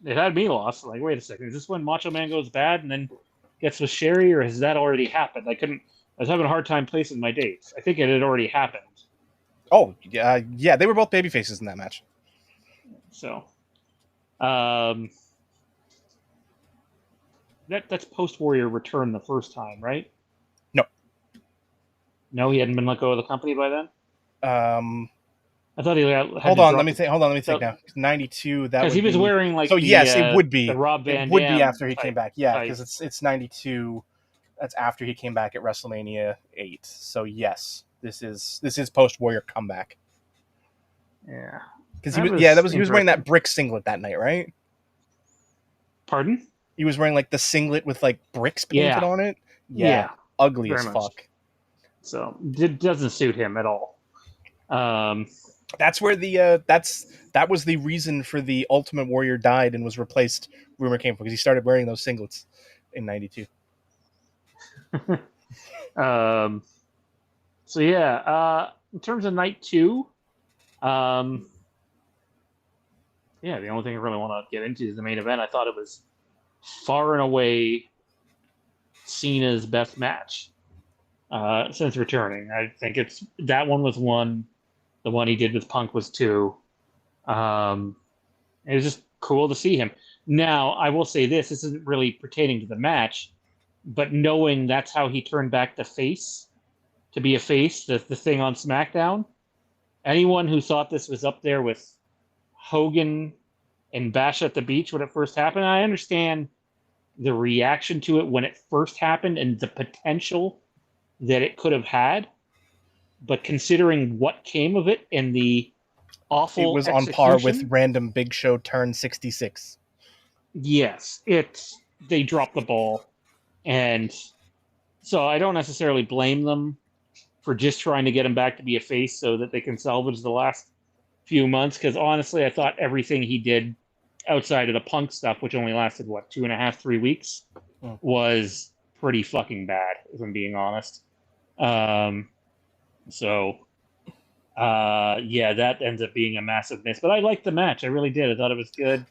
It had me lost. Like, wait a second, is this when Macho Man goes bad and then gets with Sherry, or has that already happened? I was having a hard time placing my dates. I think it had already happened. Oh, yeah, they were both baby faces in that match. So, that's post Warrior return the first time, right? No, he hadn't been let go of the company by then. I thought he had. Hold on, let me think now. 92. That because he was wearing like. So yes, it would be. The Rob Van It would Dam be after he type, came back. Yeah, because it's 92. That's after he came back at WrestleMania 8. So yes, this is post Warrior comeback. Yeah, because he was wearing that brick singlet that night, right? Pardon? He was wearing like the singlet with like bricks painted on it. Yeah, ugly as fuck. So it doesn't suit him at all. That's where that was the reason for the Ultimate Warrior died and was replaced. Rumor came from because he started wearing those singlets in '92. So yeah, in terms of night 2, the only thing I really want to get into is the main event. I thought it was far and away Cena's best match since returning. I think that one was 1. The one he did with Punk was 2. It was just cool to see him. Now, I will say this isn't really pertaining to the match, but knowing that's how he turned back to be a face, the thing on SmackDown, anyone who thought this was up there with Hogan and Bash at the Beach when it first happened, I understand the reaction to it when it first happened and the potential that it could have had. But considering what came of it and the awful it was execution, on par with Random Big Show turn 66. Yes, they dropped the ball. And so I don't necessarily blame them for just trying to get him back to be a face so that they can salvage the last few months. Because honestly, I thought everything he did outside of the Punk stuff, which only lasted, 2.5, 3 weeks, was pretty fucking bad, if I'm being honest. That ends up being a massive miss. But I liked the match. I really did. I thought it was good.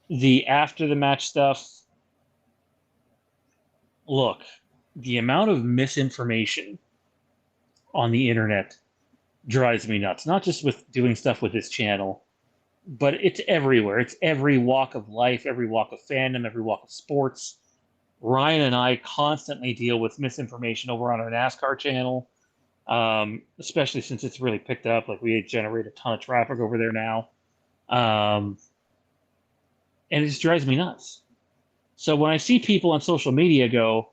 The after the match stuff. Look, the amount of misinformation on the internet drives me nuts. Not just with doing stuff with this channel, but it's everywhere. It's every walk of life, every walk of fandom, every walk of sports. Ryan and I constantly deal with misinformation over on our NASCAR channel, especially since it's really picked up. Like, we generate a ton of traffic over there now. And it just drives me nuts. So when I see people on social media go,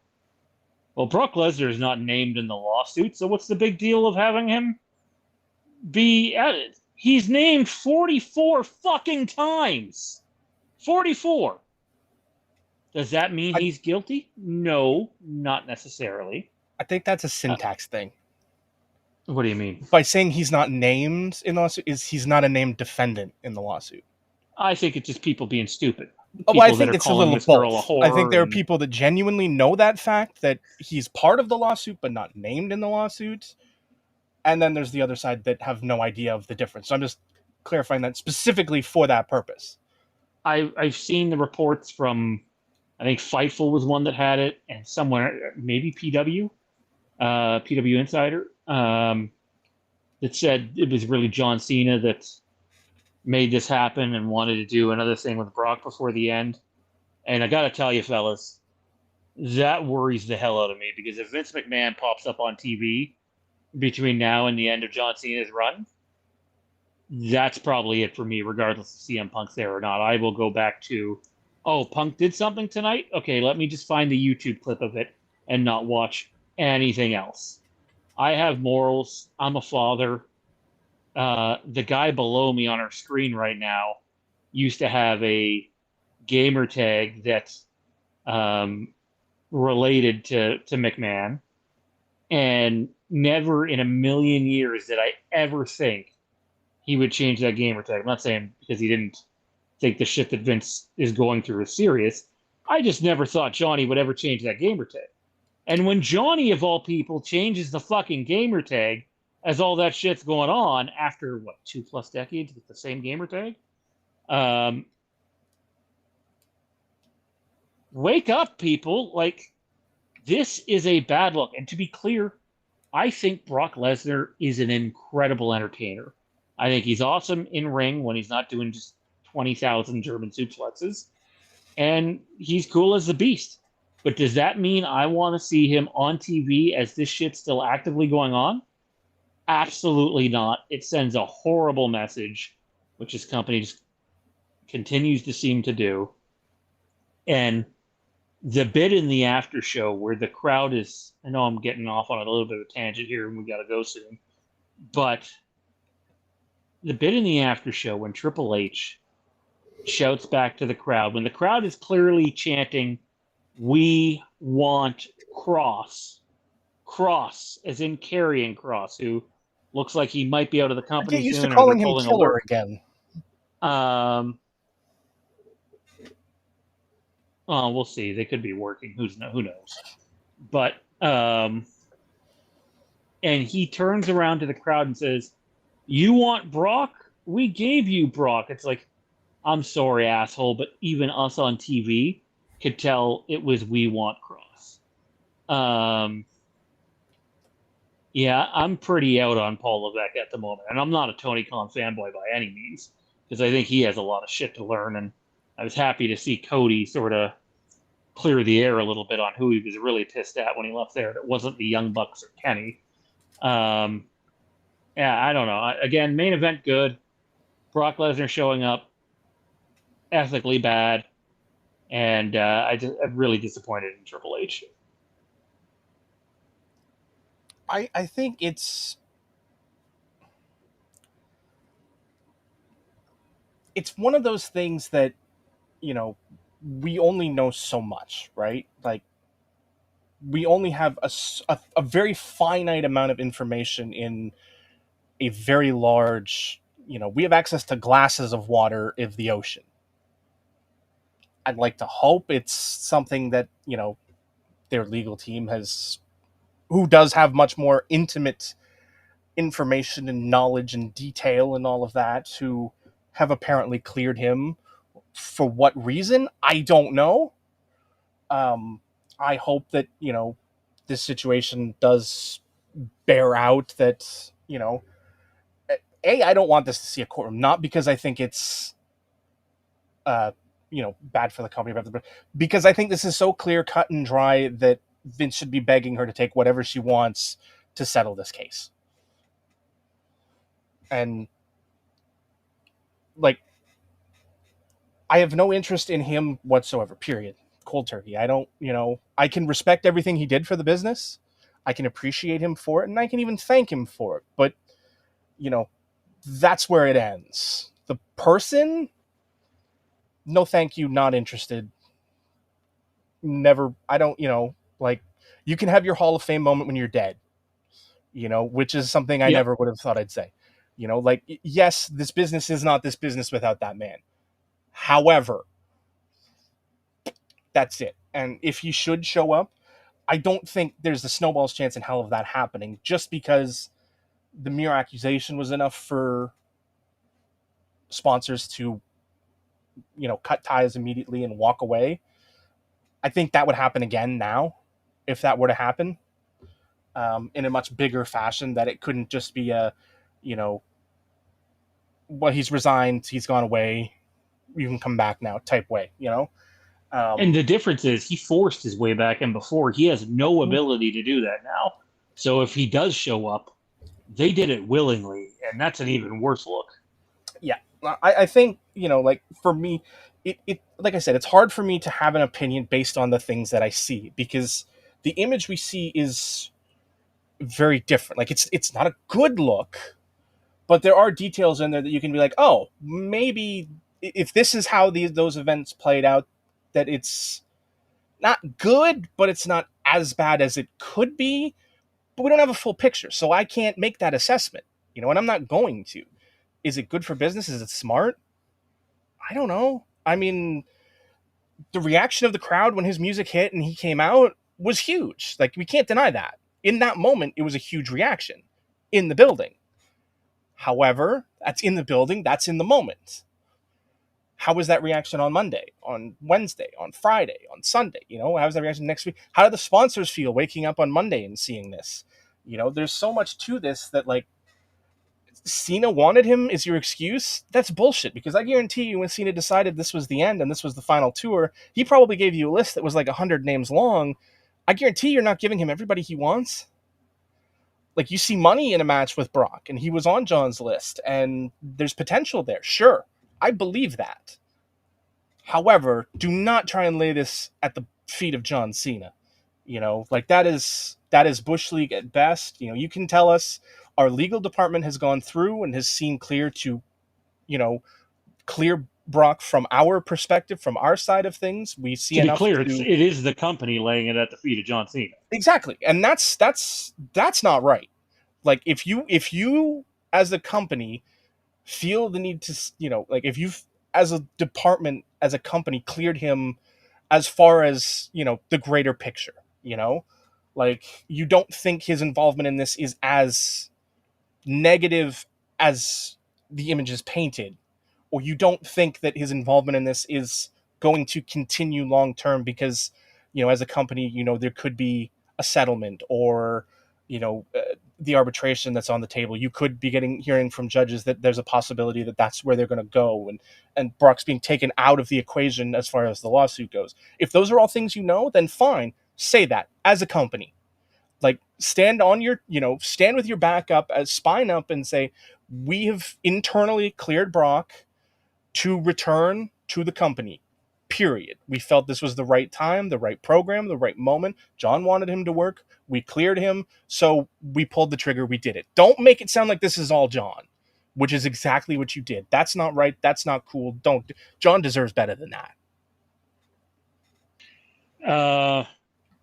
well, Brock Lesnar is not named in the lawsuit, so what's the big deal of having him be added? He's named 44 fucking times. 44. Does that mean he's guilty? No, not necessarily. I think that's a syntax thing. What do you mean? By saying he's not named in the lawsuit, he's not a named defendant in the lawsuit. I think it's just people being stupid. I think it's a little both. I think there are people that genuinely know that fact, that he's part of the lawsuit but not named in the lawsuit. And then there's the other side that have no idea of the difference. So I'm just clarifying that specifically for that purpose. I've seen the reports from, I think Fightful was one that had it, and somewhere, maybe PW Insider, that said it was really John Cena that made this happen and wanted to do another thing with Brock before the end. And I got to tell you, fellas, that worries the hell out of me, because if Vince McMahon pops up on TV between now and the end of John Cena's run, that's probably it for me, regardless of CM Punk's there or not. I will go back to Oh, Punk did something tonight? Okay, let me just find the YouTube clip of it and not watch anything else. I have morals. I'm a father. The guy below me on our screen right now used to have a gamer tag that's related to McMahon, and never in a million years did I ever think he would change that gamer tag. I'm not saying because he didn't think the shit that Vince is going through is serious. I just never thought Johnny would ever change that gamer tag. And when Johnny, of all people, changes the fucking gamer tag as all that shit's going on after, what, 2+ decades with the same gamer tag? Um, Wake up, people. Like, this is a bad look. And to be clear, I think Brock Lesnar is an incredible entertainer. I think he's awesome in ring when he's not doing just 20,000 German suplexes. And he's cool as the beast. But does that mean I want to see him on TV as this shit's still actively going on? Absolutely not. It sends a horrible message, which his company just continues to seem to do. And the bit in the after show where the crowd is, I know I'm getting off on a little bit of a tangent here and we got to go soon, but the bit in the after show when Triple H shouts back to the crowd, when the crowd is clearly chanting, "We want Cross," Cross, as in Karrion Cross, who looks like he might be out of the company Get used to soon, or they're calling him pulling a Killer work. again. Oh, we'll see. They could be working. Who knows? But and he turns around to the crowd and says, "You want Brock? We gave you Brock." It's like, I'm sorry, asshole, but even us on TV could tell it was "We want Cross." Yeah, I'm pretty out on Paul Levesque at the moment, and I'm not a Tony Khan fanboy by any means, because I think he has a lot of shit to learn, and I was happy to see Cody sort of clear the air a little bit on who he was really pissed at when he left there. It wasn't the Young Bucks or Kenny. Yeah, I don't know. Again, main event good. Brock Lesnar showing up, ethically bad, and I'm really disappointed in Triple H. I think it's one of those things that, you know, we only know so much, right? Like, we only have a very finite amount of information in a very large, we have access to glasses of water of the ocean. I'd like to hope it's something that, their legal team who does have much more intimate information and knowledge and detail and all of that, who have apparently cleared him. For what reason? I don't know. I hope that, this situation does bear out that, I don't want this to see a courtroom, not because I think it's, bad for the company, but because I think this is so clear, cut and dry that Vince should be begging her to take whatever she wants to settle this case. And, like, I have no interest in him whatsoever, period. Cold turkey. I don't, I can respect everything he did for the business. I can appreciate him for it, and I can even thank him for it. But, that's where it ends. The person, no thank you, not interested. Never, I don't, like, you can have your Hall of Fame moment when you're dead, which is something I never would have thought I'd say. Like, yes, this business is not this business without that man. However, that's it. And if he should show up, I don't think there's the snowball's chance in hell of that happening, just because the mere accusation was enough for sponsors to, cut ties immediately and walk away. I think that would happen again now, if that were to happen, in a much bigger fashion, that it couldn't just be a, well, he's resigned, he's gone away, you can come back now type way, And the difference is he forced his way back in before. He has no ability to do that now. So if he does show up, they did it willingly, and that's an even worse look. Yeah. I think, like, for me, it like I said, it's hard for me to have an opinion based on the things that I see, because the image we see is very different. Like it's not a good look, but there are details in there that you can be like, oh, maybe if this is how those events played out, that it's not good, but it's not as bad as it could be. But we don't have a full picture, so I can't make that assessment. And I'm not going to. Is it good for business? Is it smart? I don't know. I mean, the reaction of the crowd when his music hit and he came out was huge. Like, we can't deny that. In that moment, it was a huge reaction in the building. However, that's in the building, that's in the moment. How was that reaction on Monday, on Wednesday, on Friday, on Sunday? How was that reaction next week? How do the sponsors feel waking up on Monday and seeing this? There's so much to this that, like, Cena wanted him is your excuse. That's bullshit, because I guarantee you when Cena decided this was the end and this was the final tour, he probably gave you a list that was like 100 names long. I guarantee you're not giving him everybody he wants. Like, you see Money in a match with Brock, and he was on John's list, and there's potential there. Sure, I believe that. However, do not try and lay this at the feet of John Cena. Like, that is Bush League at best. You can tell us our legal department has gone through and has seen clear to, clear Brock from our perspective, from our side of things. We see to be enough clear, to... it is the company laying it at the feet of John Cena. Exactly. And that's not right. Like, if you as a company feel the need to, like, if you as a department, as a company, cleared him as far as, the greater picture, like, you don't think his involvement in this is as negative as the image is painted, or you don't think that his involvement in this is going to continue long term because, as a company, there could be a settlement, or, the arbitration that's on the table. You could be hearing from judges that there's a possibility that that's where they're going to go, and Brock's being taken out of the equation as far as the lawsuit goes. If those are all things then fine. Say that as a company. Like, stand with your back up, as spine up, and say, we have internally cleared Brock to return to the company. Period. We felt this was the right time, the right program, the right moment. John wanted him to work. We cleared him, so we pulled the trigger. We did it. Don't make it sound like this is all John, which is exactly what you did. That's not right. That's not cool. Don't. John deserves better than that.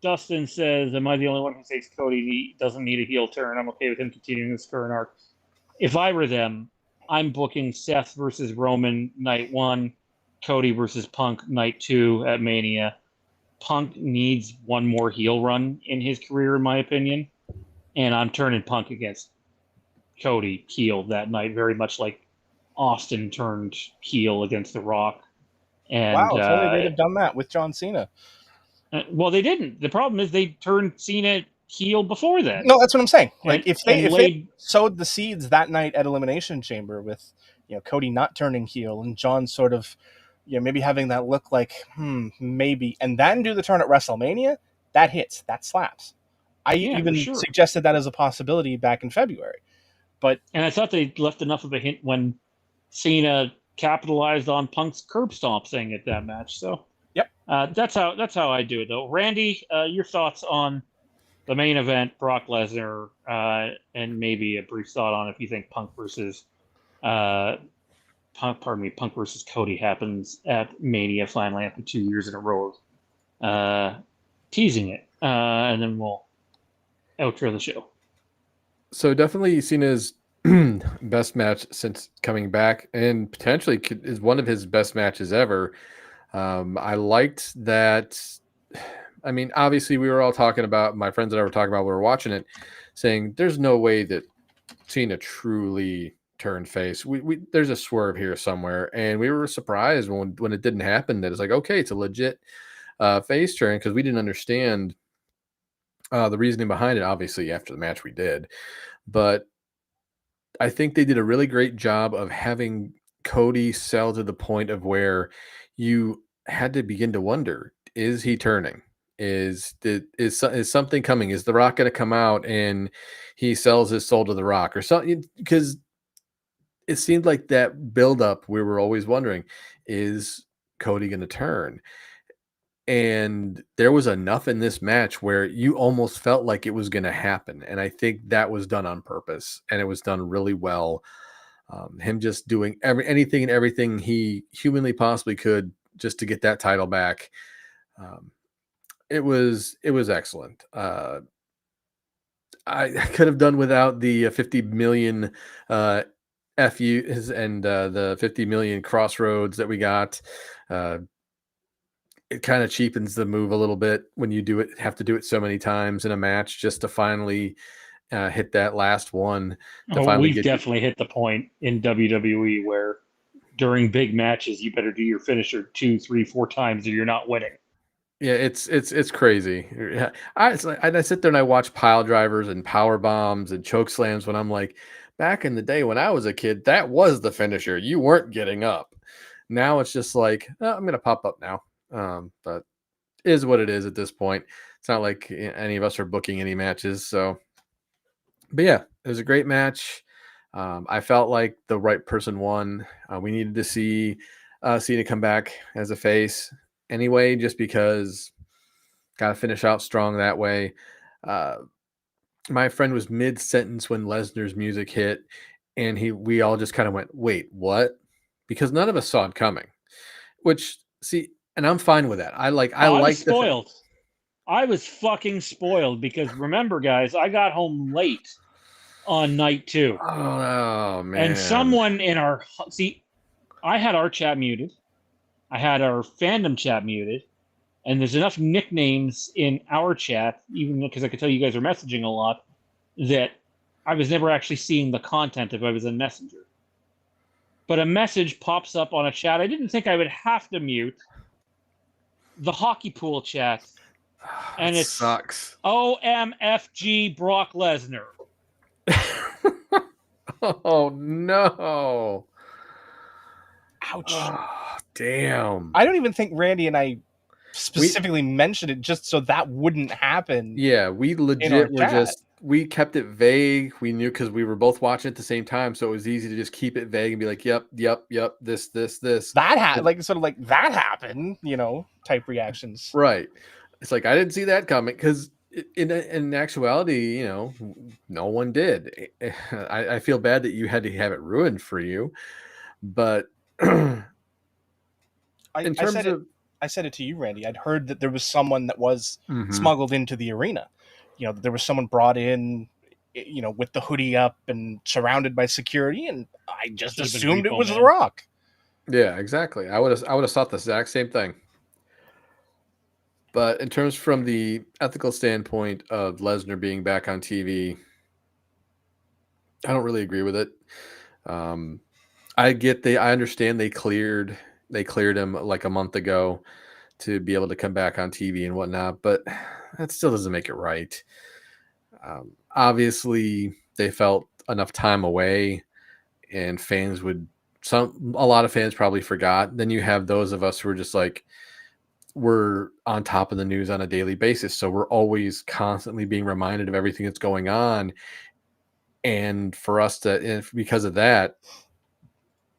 Dustin says, am I the only one who thinks Cody doesn't need a heel turn? I'm okay with him continuing this current arc. If I were them, I'm booking Seth versus Roman night 1, Cody versus Punk night 2 at Mania. Punk needs one more heel run in his career, in my opinion. And I'm turning Punk against Cody heel that night, very much like Austin turned heel against The Rock. And wow, if only they'd have done that with John Cena. Well, they didn't. The problem is they turned Cena heel before that. No, that's what I'm saying. Like, if they sowed the seeds that night at Elimination Chamber with, Cody not turning heel and John sort of, maybe having that look like, maybe, and then do the turn at WrestleMania, that hits, that slaps. I even suggested that as a possibility back in February. And I thought they left enough of a hint when Cena capitalized on Punk's curb stomp thing at that match. So yep, that's how I do it, though. Randy, your thoughts on the main event, Brock Lesnar, and maybe a brief thought on if you think Punk versus Cody happens at Mania finally after 2 years in a row of teasing it, and then we'll outro the show. So definitely Cena's best match since coming back, and potentially is one of his best matches ever. I liked that. I mean, obviously we were all talking about, my friends and I were talking about, we were watching it, saying there's no way that Cena truly turned face. There's a swerve here somewhere, and we were surprised when it didn't happen, that it's like, okay, it's a legit face turn, because we didn't understand the reasoning behind it. Obviously after the match we did, but I think they did a really great job of having Cody sell to the point of where you had to begin to wonder, is he turning? Is something coming? Is The Rock going to come out and he sells his soul to The Rock or something? Because it seemed like that buildup, we were always wondering, is Cody going to turn? And there was enough in this match where you almost felt like it was going to happen. And I think that was done on purpose, and it was done really well. Him just doing anything and everything he humanly possibly could just to get that title back. It was excellent. I could have done without the 50 million FUs and the 50 million crossroads that we got. It kind of cheapens the move a little bit when you have to do it so many times in a match just to finally hit that last one. We've definitely hit the point in WWE where during big matches, you better do your finisher 2, 3, 4 times or you're not winning. Yeah, it's crazy. I sit there and I watch pile drivers and power bombs and choke slams when I'm like, back in the day when I was a kid, that was the finisher. You weren't getting up. Now it's just like, oh, I'm gonna pop up now. But it is what it is at this point. It's not like any of us are booking any matches. So, but yeah, it was a great match. I felt like the right person won. We needed to see Cena come back as a face anyway, just because got to finish out strong that way. My friend was mid-sentence when Lesnar's music hit, and we all just kind of went, wait, what? Because none of us saw it coming, which, see, and I'm fine with that. I was spoiled. I was fucking spoiled because remember, guys, I got home late on night 2. Oh man. And someone in I had our chat muted. I had our fandom chat muted. And there's enough nicknames in our chat, even because I could tell you guys are messaging a lot, that I was never actually seeing the content if I was in Messenger. But a message pops up on a chat. I didn't think I would have to mute. The hockey pool chat. And it sucks. OMFG Brock Lesnar. Oh no. Ouch. Oh, damn. I don't even think Randy and I specifically mentioned it just so that wouldn't happen. Yeah, we legit were we kept it vague. We knew because we were both watching at the same time, so it was easy to just keep it vague and be like, yep, this. That happened, type reactions. Right. It's like, I didn't see that coming because in actuality, no one did. I feel bad that you had to have it ruined for you, but I said it to you, Randy. I'd heard that there was someone that was smuggled into the arena. That there was someone brought in, with the hoodie up and surrounded by security, and I just assumed it was The Rock. Yeah, exactly. I would have thought the exact same thing. But in terms from the ethical standpoint of Lesnar being back on TV, I don't really agree with it. I understand they cleared him like a month ago to be able to come back on TV and whatnot, but that still doesn't make it right. Obviously, they felt enough time away, and a lot of fans probably forgot. Then you have those of us who are just like, we're on top of the news on a daily basis, so we're always constantly being reminded of everything that's going on. And for us because of that,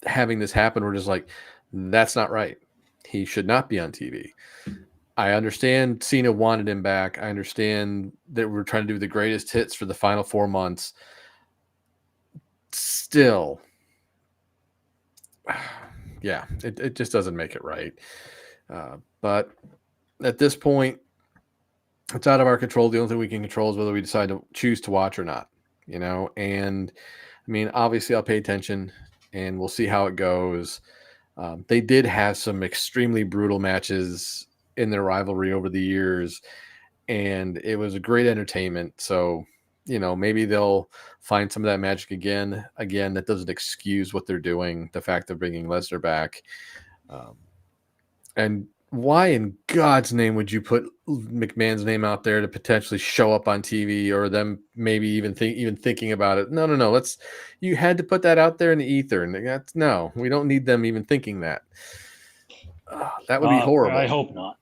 having this happen, we're just like, that's not right. He should not be on TV. I understand Cena wanted him back. I understand that we're trying to do the greatest hits for the final 4 months. Still, yeah, it just doesn't make it right. But at this point, it's out of our control. The only thing we can control is whether we decide to choose to watch or not, and I mean, obviously I'll pay attention and we'll see how it goes. They did have some extremely brutal matches in their rivalry over the years, and it was a great entertainment. So, maybe they'll find some of that magic again. Again, that doesn't excuse what they're doing, the fact of bringing Lesnar back. And why in God's name would you put McMahon's name out there to potentially show up on TV, or them maybe even thinking about it? No. You had to put that out there in the ether, and no, we don't need them even thinking that. That would be horrible. I hope not.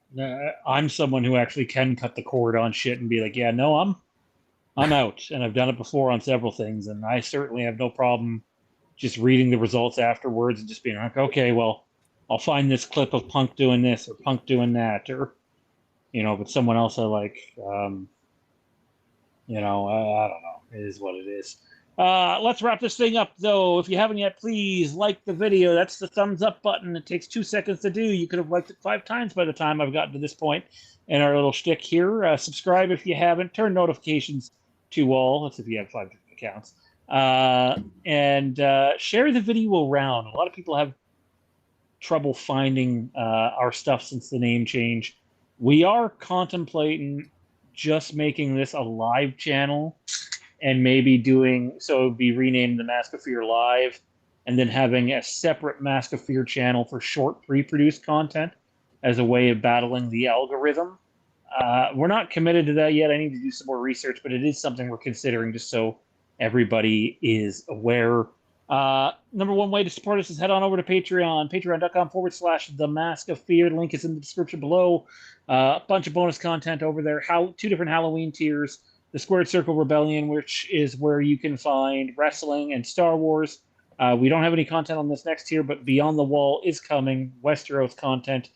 I'm someone who actually can cut the cord on shit and be like, yeah, no, I'm out, and I've done it before on several things, and I certainly have no problem just reading the results afterwards and just being like, okay, well, I'll find this clip of Punk doing this or Punk doing that, or but someone else I like. I don't know. It is what it is. Let's wrap this thing up, though. If you haven't yet, please like the video. That's the thumbs up button. It takes 2 seconds to do. You could have liked it 5 times by the time I've gotten to this point in our little shtick here. Subscribe if you haven't. Turn notifications to all. That's if you have 5 different accounts. And share the video around. A lot of people have trouble finding our stuff since the name change. We are contemplating just making this a live channel and maybe doing so it would be renamed the Mask of Fear Live, and then having a separate Mask of Fear channel for short pre-produced content as a way of battling the algorithm. We're not committed to that yet. I need to do some more research, but it is something we're considering just so everybody is aware. Number one way to support us is head on over to Patreon, patreon.com/The Mask of Fear. The link is in the description below. A bunch of bonus content over there. 2 different Halloween tiers. The Squared Circle Rebellion, which is where you can find wrestling and Star Wars. We don't have any content on this next tier, but Beyond the Wall is coming. Westeros content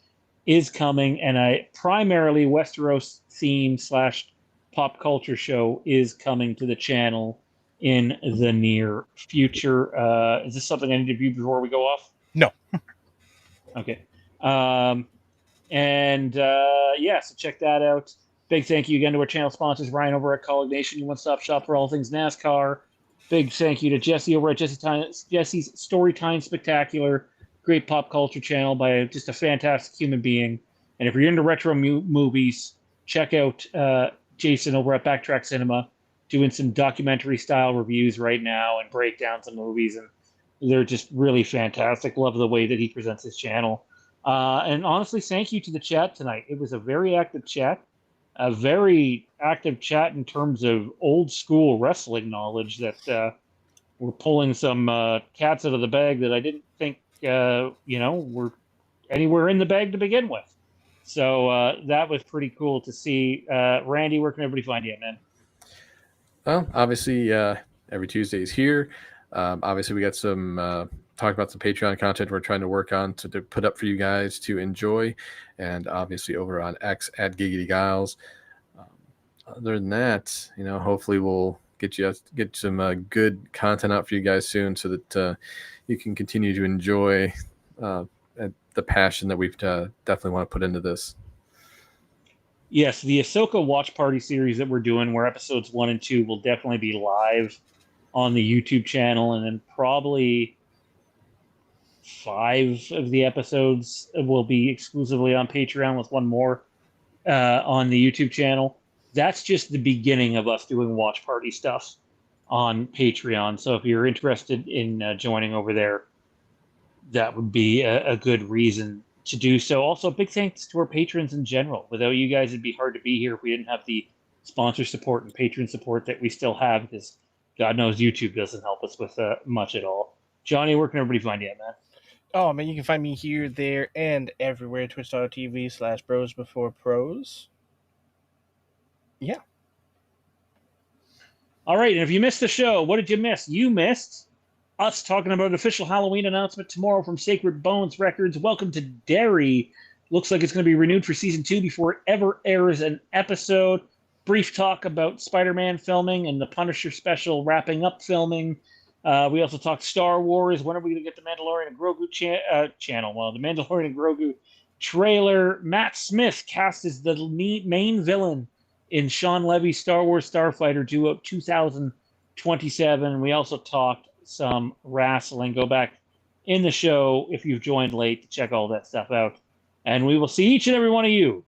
is coming, and a primarily Westeros theme / pop culture show is coming to the channel in the near future. Is this something I need to view before we go off? No. Okay. So check that out. Big thank you again to our channel sponsors, Ryan over at Kaulignation, your one-stop shop for all things NASCAR. Big thank you to Jesse over at Jesse's Storytime Spectacular. Great pop culture channel by just a fantastic human being. And if you're into retro movies, check out Jason over at Backtrack Cinema, doing some documentary-style reviews right now and breakdowns of movies. And they're just really fantastic. Love the way that he presents his channel. And honestly, thank you to the chat tonight. It was a very active chat. A very active chat in terms of old school wrestling knowledge that we're pulling some cats out of the bag that I didn't think, were anywhere in the bag to begin with. So that was pretty cool to see. Randy, where can everybody find you, man? Well, obviously, every Tuesday is here. Obviously, we got some talk about some Patreon content we're trying to work on to put up for you guys to enjoy, and obviously over on X at Giggity Giles. Other than that, hopefully we'll get some good content out for you guys soon, so that you can continue to enjoy the passion that we've definitely want to put into this. Yes, the Ahsoka Watch Party series that we're doing, where episodes 1 and 2 will definitely be live on the YouTube channel, and then probably 5 of the episodes will be exclusively on Patreon, with 1 more on the YouTube channel. That's just the beginning of us doing Watch Party stuff on Patreon. So if you're interested in joining over there, that would be a good reason to do so. Also, big thanks to our patrons in general. Without you guys, it'd be hard to be here if we didn't have the sponsor support and patron support that we still have, because God knows YouTube doesn't help us with much at all. Johnny, where can everybody find you at, man? Oh, man, you can find me here, there, and everywhere. Twitch.tv/brosbeforepros. Yeah. All right, and if you missed the show, what did you miss? You missed us talking about an official Halloween announcement tomorrow from Sacred Bones Records. Welcome to Derry. Looks like it's going to be renewed for season 2 before it ever airs an episode. Brief talk about Spider-Man filming and the Punisher special wrapping up filming. We also talked Star Wars. When are we going to get the Mandalorian and Grogu channel? Well, the Mandalorian and Grogu trailer. Matt Smith cast as the main villain in Sean Levy's Star Wars Starfighter, due out 2027. We also talked some wrestling. Go back in the show if you've joined late to check all that stuff out. And we will see each and every one of you